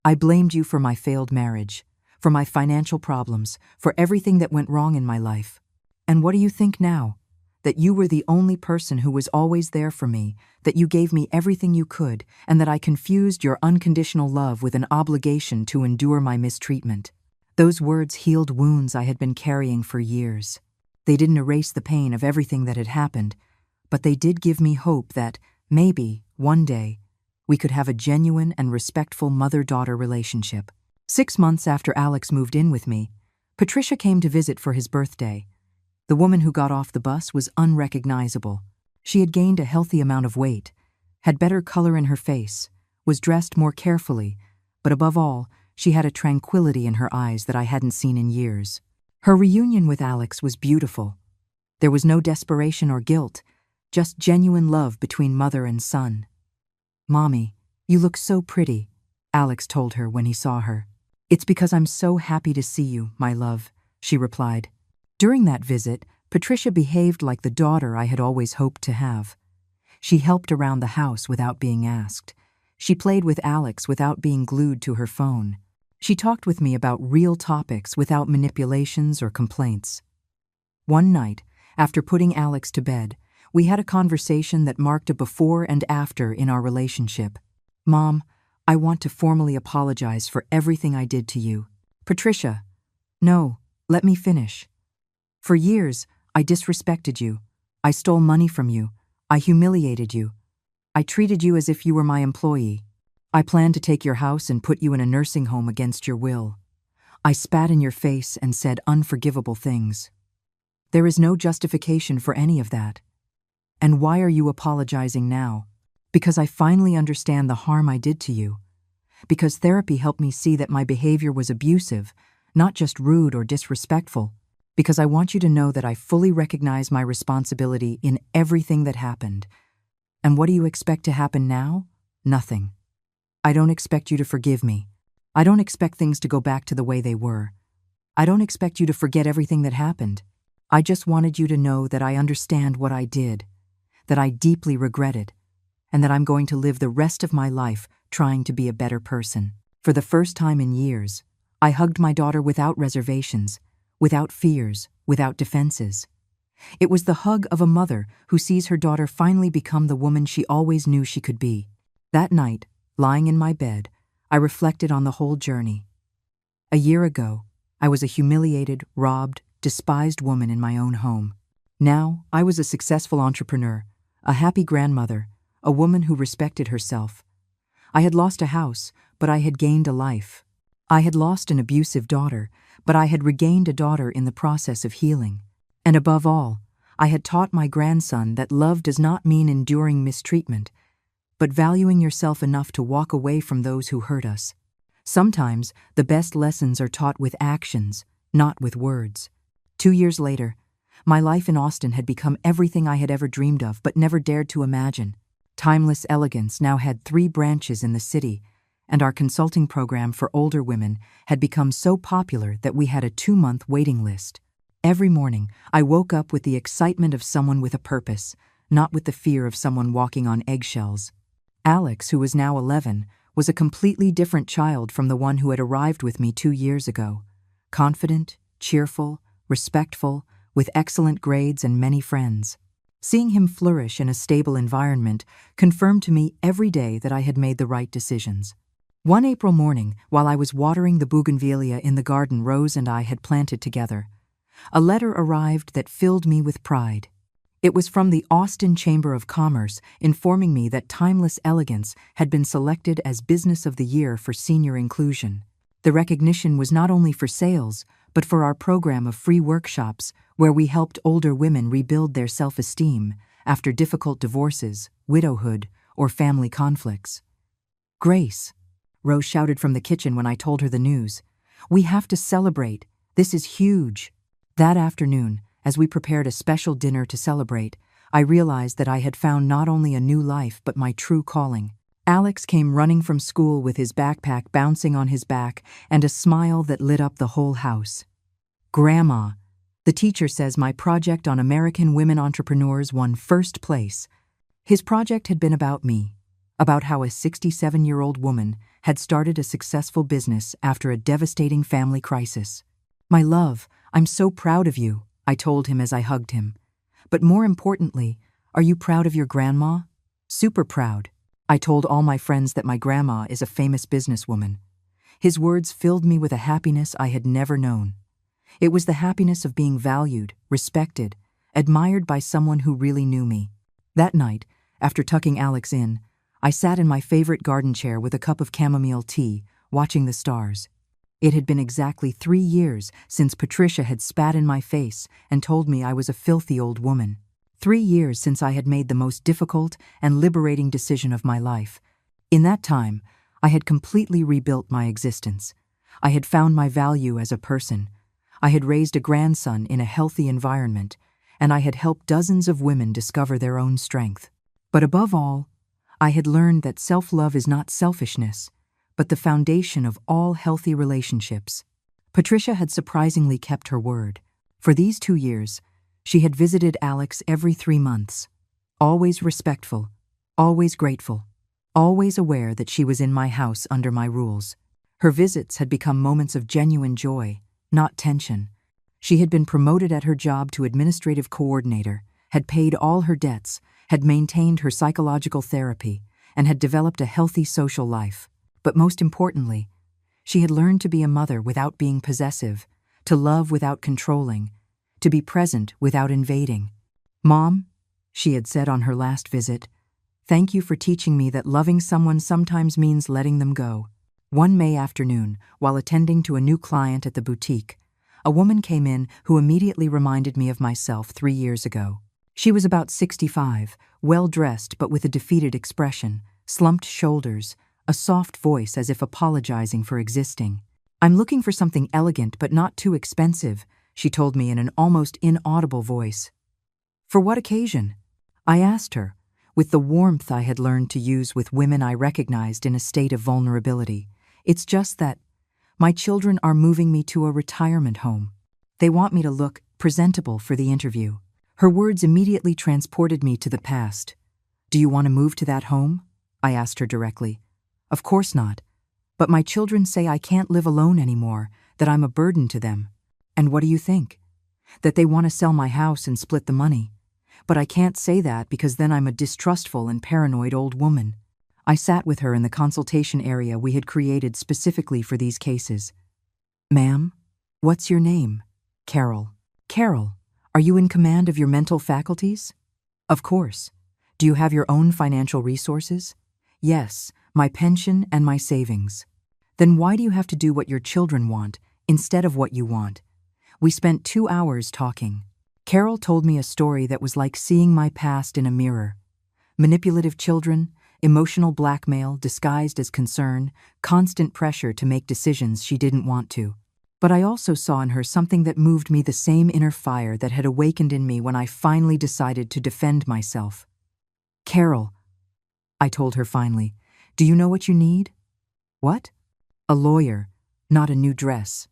Speaker 1: I blamed you for my failed marriage, for my financial problems, for everything that went wrong in my life. And what do you think now? That you were the only person who was always there for me, that you gave me everything you could, and that I confused your unconditional love with an obligation to endure my mistreatment." Those words healed wounds I had been carrying for years. They didn't erase the pain of everything that had happened, but they did give me hope that, maybe, one day, we could have a genuine and respectful mother-daughter relationship. 6 months after Alex moved in with me, Patricia came to visit for his birthday. The woman who got off the bus was unrecognizable. She had gained a healthy amount of weight, had better color in her face, was dressed more carefully, but above all, she had a tranquility in her eyes that I hadn't seen in years. Her reunion with Alex was beautiful. There was no desperation or guilt, just genuine love between mother and son. "Mommy, you look so pretty," Alex told her when he saw her. "It's because I'm so happy to see you, my love," she replied. During that visit, Patricia behaved like the daughter I had always hoped to have. She helped around the house without being asked. She played with Alex without being glued to her phone. She talked with me about real topics without manipulations or complaints. One night, after putting Alex to bed, we had a conversation that marked a before and after in our relationship. "Mom, I want to formally apologize for everything I did to you." "Patricia, no, let me finish. For years, I disrespected you. I stole money from you. I humiliated you. I treated you as if you were my employee. I planned to take your house and put you in a nursing home against your will. I spat in your face and said unforgivable things. There is no justification for any of that. And why are you apologizing now? Because I finally understand the harm I did to you. Because therapy helped me see that my behavior was abusive, not just rude or disrespectful. Because I want you to know that I fully recognize my responsibility in everything that happened. And what do you expect to happen now? Nothing. I don't expect you to forgive me. I don't expect things to go back to the way they were. I don't expect you to forget everything that happened. I just wanted you to know that I understand what I did, that I deeply regret it, and that I'm going to live the rest of my life trying to be a better person." For the first time in years, I hugged my daughter without reservations, without fears, without defenses. It was the hug of a mother who sees her daughter finally become the woman she always knew she could be. That night, lying in my bed, I reflected on the whole journey. A year ago, I was a humiliated, robbed, despised woman in my own home. Now, I was a successful entrepreneur, a happy grandmother, a woman who respected herself. I had lost a house, but I had gained a life. I had lost an abusive daughter, but I had regained a daughter in the process of healing. And above all, I had taught my grandson that love does not mean enduring mistreatment, but valuing yourself enough to walk away from those who hurt us. Sometimes, the best lessons are taught with actions, not with words. 2 years later, my life in Austin had become everything I had ever dreamed of but never dared to imagine. Timeless Elegance now had 3 branches in the city, and our consulting program for older women had become so popular that we had a 2-month waiting list. Every morning, I woke up with the excitement of someone with a purpose, not with the fear of someone walking on eggshells. Alex, who was now 11, was a completely different child from the one who had arrived with me 2 years ago. Confident, cheerful, respectful, with excellent grades and many friends. Seeing him flourish in a stable environment confirmed to me every day that I had made the right decisions. One April morning, while I was watering the bougainvillea in the garden Rose and I had planted together, a letter arrived that filled me with pride. It was from the Austin Chamber of Commerce informing me that Timeless Elegance had been selected as Business of the Year for Senior Inclusion. The recognition was not only for sales, but for our program of free workshops where we helped older women rebuild their self-esteem after difficult divorces, widowhood, or family conflicts. "Grace," Rose shouted from the kitchen when I told her the news, "we have to celebrate. This is huge." That afternoon, as we prepared a special dinner to celebrate, I realized that I had found not only a new life but my true calling. Alex came running from school with his backpack bouncing on his back and a smile that lit up the whole house. "Grandma," The teacher says my project on American women entrepreneurs won first place. His project had been about me, about how a 67-year-old woman had started a successful business after a devastating family crisis. My love, I'm so proud of you, I told him as I hugged him. But more importantly, are you proud of your grandma? Super proud. I told all my friends that my grandma is a famous businesswoman. His words filled me with a happiness I had never known. It was the happiness of being valued, respected, admired by someone who really knew me. That night, after tucking Alex in, I sat in my favorite garden chair with a cup of chamomile tea, watching the stars. It had been exactly 3 years since Patricia had spat in my face and told me I was a filthy old woman. 3 years since I had made the most difficult and liberating decision of my life. In that time, I had completely rebuilt my existence. I had found my value as a person. I had raised a grandson in a healthy environment, and I had helped dozens of women discover their own strength. But above all, I had learned that self-love is not selfishness, but the foundation of all healthy relationships. Patricia had surprisingly kept her word. For these 2 years, she had visited Alex every 3 months, always respectful, always grateful, always aware that she was in my house under my rules. Her visits had become moments of genuine joy, not tension. She had been promoted at her job to administrative coordinator, had paid all her debts, had maintained her psychological therapy, and had developed a healthy social life. But most importantly, she had learned to be a mother without being possessive, to love without controlling, to be present without invading. "Mom," she had said on her last visit, "thank you for teaching me that loving someone sometimes means letting them go." One May afternoon, while attending to a new client at the boutique, a woman came in who immediately reminded me of myself 3 years ago. She was about 65, well-dressed but with a defeated expression, slumped shoulders, a soft voice as if apologizing for existing. "I'm looking for something elegant but not too expensive," she told me in an almost inaudible voice. "For what occasion?" I asked her, with the warmth I had learned to use with women I recognized in a state of vulnerability. "It's just that my children are moving me to a retirement home. They want me to look presentable for the interview." Her words immediately transported me to the past. "Do you want to move to that home?" I asked her directly. "Of course not. But my children say I can't live alone anymore, that I'm a burden to them. And what do you think? That they want to sell my house and split the money. But I can't say that because then I'm a distrustful and paranoid old woman." I sat with her in the consultation area we had created specifically for these cases. "Ma'am, what's your name?" "Carol." "Carol, are you in command of your mental faculties?" "Of course." "Do you have your own financial resources?" "Yes, my pension and my savings." "Then why do you have to do what your children want instead of what you want?" We spent 2 hours talking. Carol told me a story that was like seeing my past in a mirror. Manipulative children, emotional blackmail disguised as concern, constant pressure to make decisions she didn't want to. But I also saw in her something that moved me, the same inner fire that had awakened in me when I finally decided to defend myself. "Carol," I told her finally, "do you know what you need?" "What?" "A lawyer, not a new dress."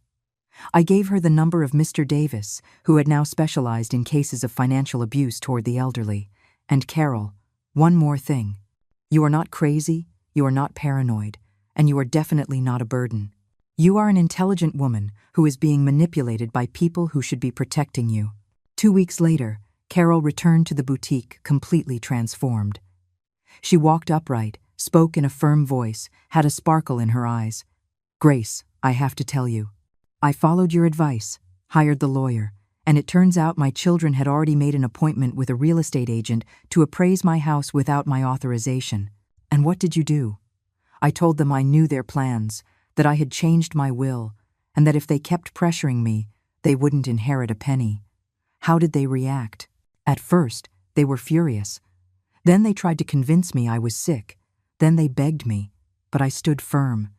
Speaker 1: I gave her the number of Mr. Davis, who had now specialized in cases of financial abuse toward the elderly. "And Carol, one more thing. You are not crazy, you are not paranoid, and you are definitely not a burden. You are an intelligent woman who is being manipulated by people who should be protecting you." 2 weeks later, Carol returned to the boutique completely transformed. She walked upright, spoke in a firm voice, had a sparkle in her eyes. "Grace, I have to tell you. I followed your advice, hired the lawyer, and it turns out my children had already made an appointment with a real estate agent to appraise my house without my authorization. And what did you do?" I told them I knew their plans, that I had changed my will, and that if they kept pressuring me, they wouldn't inherit a penny. How did they react? At first, they were furious. Then they tried to convince me I was sick. Then they begged me, but I stood firm.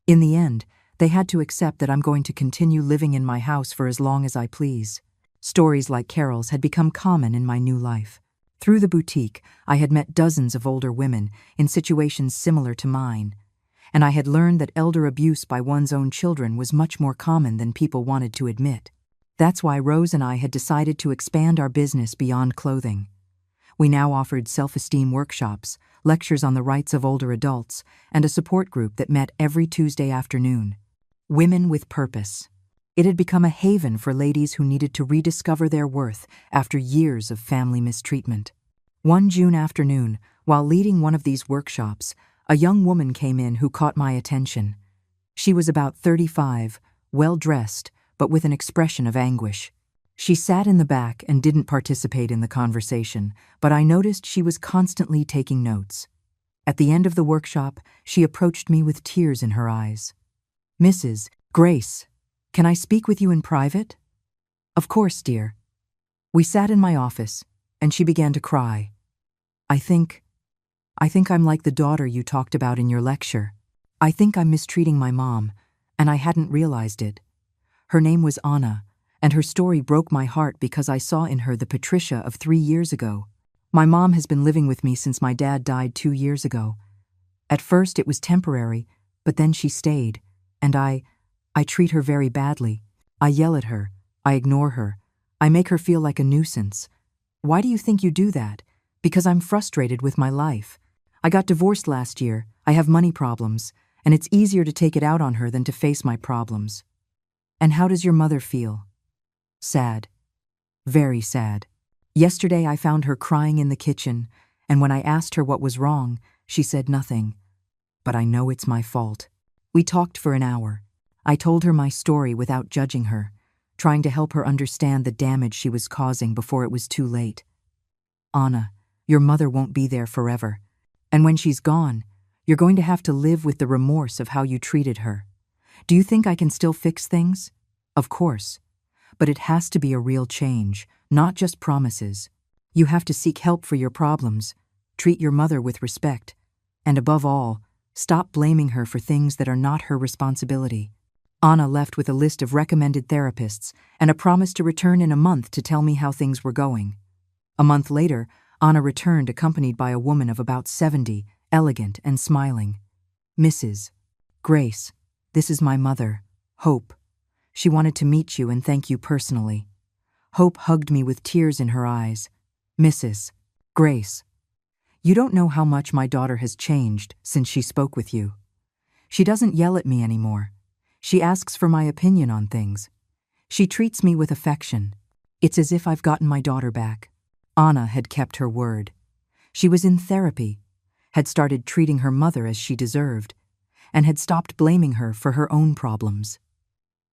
Speaker 1: In the end, they had to accept that I'm going to continue living in my house for as long as I please. Stories like Carol's had become common in my new life. Through the boutique, I had met dozens of older women in situations similar to mine, and I had learned that elder abuse by one's own children was much more common than people wanted to admit. That's why Rose and I had decided to expand our business beyond clothing. We now offered self-esteem workshops, lectures on the rights of older adults, and a support group that met every Tuesday afternoon. Women with Purpose. It had become a haven for ladies who needed to rediscover their worth after years of family mistreatment. One June afternoon, while leading one of these workshops, a young woman came in who caught my attention. She was about 35, well-dressed, but with an expression of anguish. She sat in the back and didn't participate in the conversation, but I noticed she was constantly taking notes. At the end of the workshop, she approached me with tears in her eyes. "Mrs. Grace, can I speak with you in private?" "Of course, dear." We sat in my office, and she began to cry. I think I'm like the daughter you talked about in your lecture. I think I'm mistreating my mom, and I hadn't realized it." Her name was Anna, and her story broke my heart because I saw in her the Patricia of 3 years ago. "My mom has been living with me since my dad died 2 years ago. At first it was temporary, but then she stayed, and I treat her very badly. I yell at her, I ignore her, I make her feel like a nuisance. Why do you think you do that? Because I'm frustrated with my life. I got divorced last year, I have money problems, and it's easier to take it out on her than to face my problems." "And how does your mother feel?" "Sad. Very sad. Yesterday I found her crying in the kitchen, and when I asked her what was wrong, she said nothing. But I know it's my fault." We talked for an hour. I told her my story without judging her, trying to help her understand the damage she was causing before it was too late. "Anna, your mother won't be there forever. And when she's gone, you're going to have to live with the remorse of how you treated her. Do you think I can still fix things? Of course. But it has to be a real change, not just promises. You have to seek help for your problems, treat your mother with respect, and above all, stop blaming her for things that are not her responsibility." Anna left with a list of recommended therapists and a promise to return in a month to tell me how things were going. A month later, Anna returned accompanied by a woman of about 70, elegant and smiling. "Mrs. Grace, this is my mother, Hope. She wanted to meet you and thank you personally." Hope hugged me with tears in her eyes. "Mrs. Grace, you don't know how much my daughter has changed since she spoke with you. She doesn't yell at me anymore. She asks for my opinion on things. She treats me with affection. It's as if I've gotten my daughter back." Anna had kept her word. She was in therapy, had started treating her mother as she deserved, and had stopped blaming her for her own problems.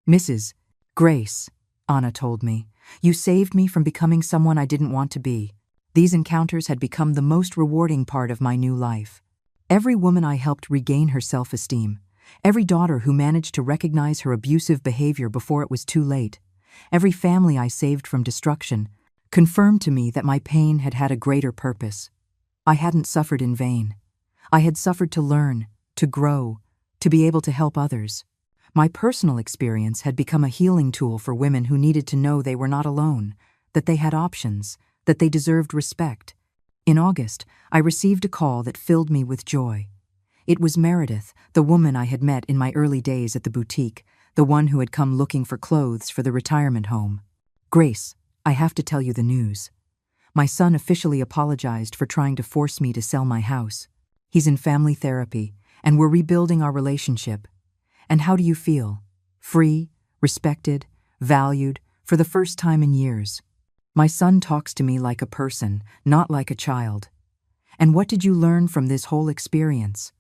Speaker 1: "Mrs. Grace," Anna told me, "you saved me from becoming someone I didn't want to be." These encounters had become the most rewarding part of my new life. Every woman I helped regain her self-esteem, every daughter who managed to recognize her abusive behavior before it was too late, every family I saved from destruction, confirmed to me that my pain had had a greater purpose. I hadn't suffered in vain. I had suffered to learn, to grow, to be able to help others. My personal experience had become a healing tool for women who needed to know they were not alone, that they had options, that they deserved respect. In August, I received a call that filled me with joy. It was Meredith, the woman I had met in my early days at the boutique, the one who had come looking for clothes for the retirement home. "Grace, I have to tell you the news. My son officially apologized for trying to force me to sell my house. He's in family therapy, and we're rebuilding our relationship. And how do you feel? Free, respected, valued, for the first time in years. My son talks to me like a person, not like a child. And what did you learn from this whole experience?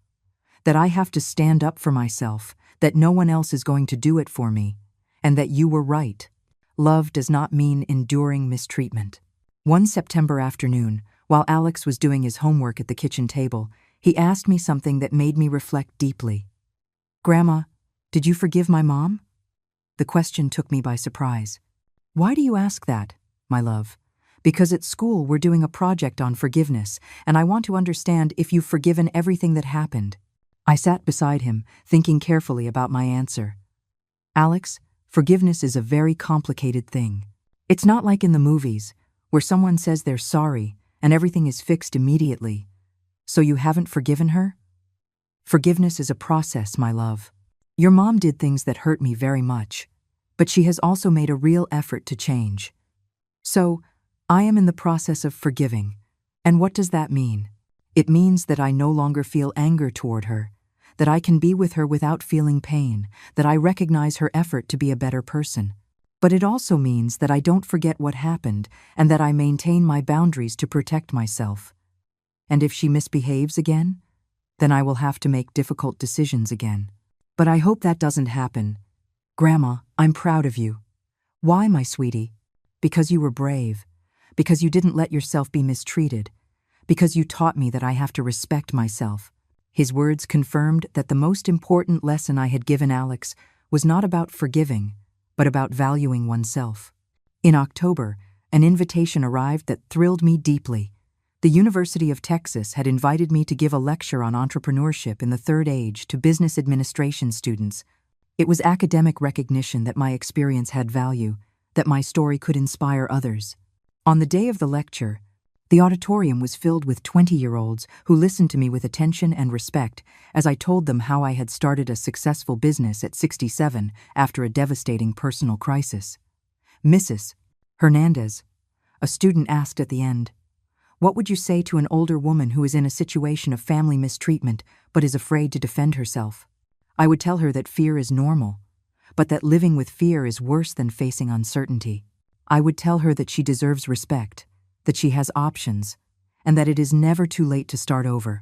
Speaker 1: That I have to stand up for myself, that no one else is going to do it for me, and that you were right. Love does not mean enduring mistreatment." One September afternoon, while Alex was doing his homework at the kitchen table, he asked me something that made me reflect deeply. "Grandma, did you forgive my mom?" The question took me by surprise. "Why do you ask that, my love?" "Because at school we're doing a project on forgiveness, and I want to understand if you've forgiven everything that happened." I sat beside him, thinking carefully about my answer. "Alex, forgiveness is a very complicated thing. It's not like in the movies, where someone says they're sorry and everything is fixed immediately. So you haven't forgiven her? Forgiveness is a process, my love. Your mom did things that hurt me very much. but she has also made a real effort to change. So, I am in the process of forgiving. And what does that mean? It means that I no longer feel anger toward her, that I can be with her without feeling pain, that I recognize her effort to be a better person. But it also means that I don't forget what happened and that I maintain my boundaries to protect myself. And if she misbehaves again, then I will have to make difficult decisions again. But I hope that doesn't happen. Grandma, I'm proud of you. Why, my sweetie? Because you were brave. Because you didn't let yourself be mistreated. Because you taught me that I have to respect myself. His words confirmed that the most important lesson I had given Alex was not about forgiving, but about valuing oneself. In October, an invitation arrived that thrilled me deeply. The University of Texas had invited me to give a lecture on entrepreneurship in the third age to business administration students. It was academic recognition that my experience had value, that my story could inspire others. On the day of the lecture, the auditorium was filled with 20-year-olds who listened to me with attention and respect as I told them how I had started a successful business at 67 after a devastating personal crisis. Mrs. Hernandez, a student asked at the end, "What would you say to an older woman who is in a situation of family mistreatment but is afraid to defend herself?" I would tell her that fear is normal, but that living with fear is worse than facing uncertainty. I would tell her that she deserves respect, that she has options, and that it is never too late to start over.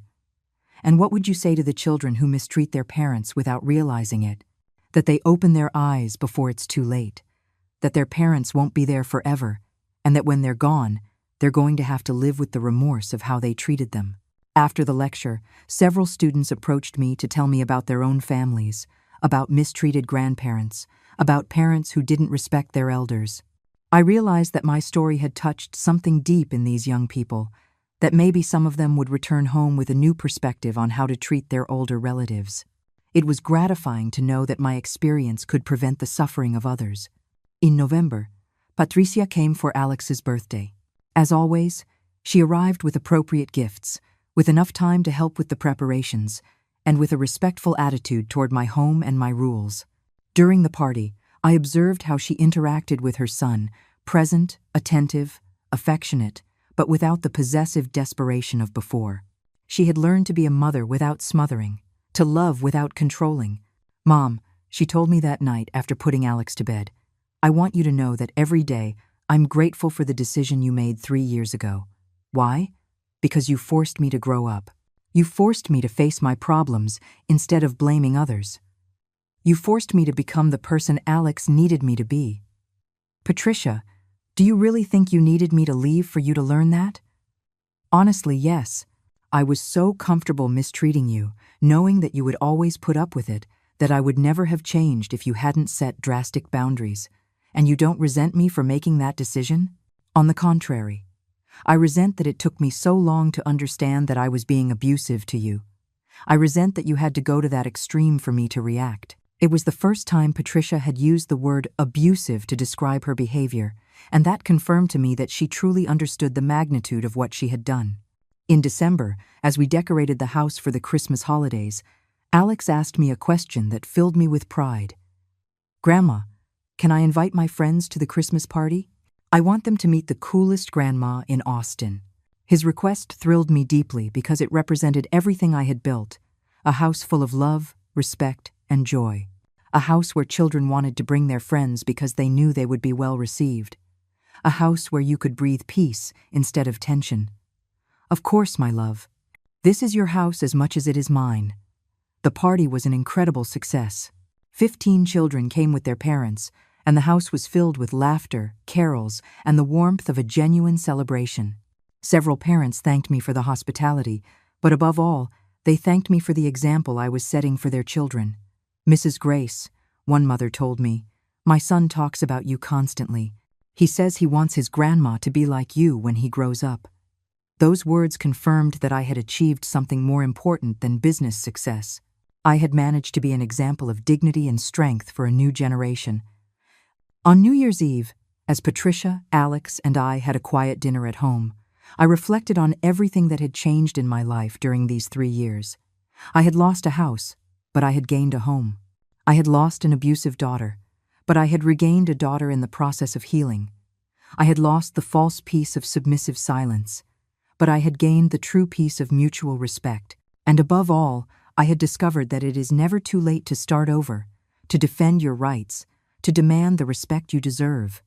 Speaker 1: And what would you say to the children who mistreat their parents without realizing it? That they open their eyes before it's too late, that their parents won't be there forever, and that when they're gone, they're going to have to live with the remorse of how they treated them. After the lecture, several students approached me to tell me about their own families, about mistreated grandparents, about parents who didn't respect their elders. I realized that my story had touched something deep in these young people, that maybe some of them would return home with a new perspective on how to treat their older relatives. It was gratifying to know that my experience could prevent the suffering of others. In November, Patricia came for Alex's birthday. As always, she arrived with appropriate gifts, with enough time to help with the preparations, and with a respectful attitude toward my home and my rules. During the party, I observed how she interacted with her son, present, attentive, affectionate, but without the possessive desperation of before. She had learned to be a mother without smothering, to love without controlling. "Mom," she told me that night after putting Alex to bed, "I want you to know that every day I'm grateful for the decision you made 3 years ago. Why? Because you forced me to grow up. You forced me to face my problems instead of blaming others. You forced me to become the person Alex needed me to be." Patricia, do you really think you needed me to leave for you to learn that? Honestly, yes. I was so comfortable mistreating you, knowing that you would always put up with it, that I would never have changed if you hadn't set drastic boundaries. And you don't resent me for making that decision? On the contrary, I resent that it took me so long to understand that I was being abusive to you. I resent that you had to go to that extreme for me to react. It was the first time Patricia had used the word abusive to describe her behavior, and that confirmed to me that she truly understood the magnitude of what she had done. In December, as we decorated the house for the Christmas holidays, Alex asked me a question that filled me with pride. "Grandma, can I invite my friends to the Christmas party? I want them to meet the coolest grandma in Austin." His request thrilled me deeply because it represented everything I had built, a house full of love, respect, and joy. A house where children wanted to bring their friends because they knew they would be well received. A house where you could breathe peace instead of tension. "Of course, my love. This is your house as much as it is mine." The party was an incredible success. 15 children came with their parents, and the house was filled with laughter, carols, and the warmth of a genuine celebration. Several parents thanked me for the hospitality, but above all, they thanked me for the example I was setting for their children. "Mrs. Grace," one mother told me, "my son talks about you constantly. He says he wants his grandma to be like you when he grows up." Those words confirmed that I had achieved something more important than business success. I had managed to be an example of dignity and strength for a new generation. On New Year's Eve, as Patricia, Alex, and I had a quiet dinner at home, I reflected on everything that had changed in my life during these 3 years. I had lost a house, but I had gained a home. I had lost an abusive daughter, But I had regained a daughter in the process of healing. I had lost the false peace of submissive silence, but I had gained the true peace of mutual respect. And above all, I had discovered that it is never too late to start over, to defend your rights, to demand the respect you deserve.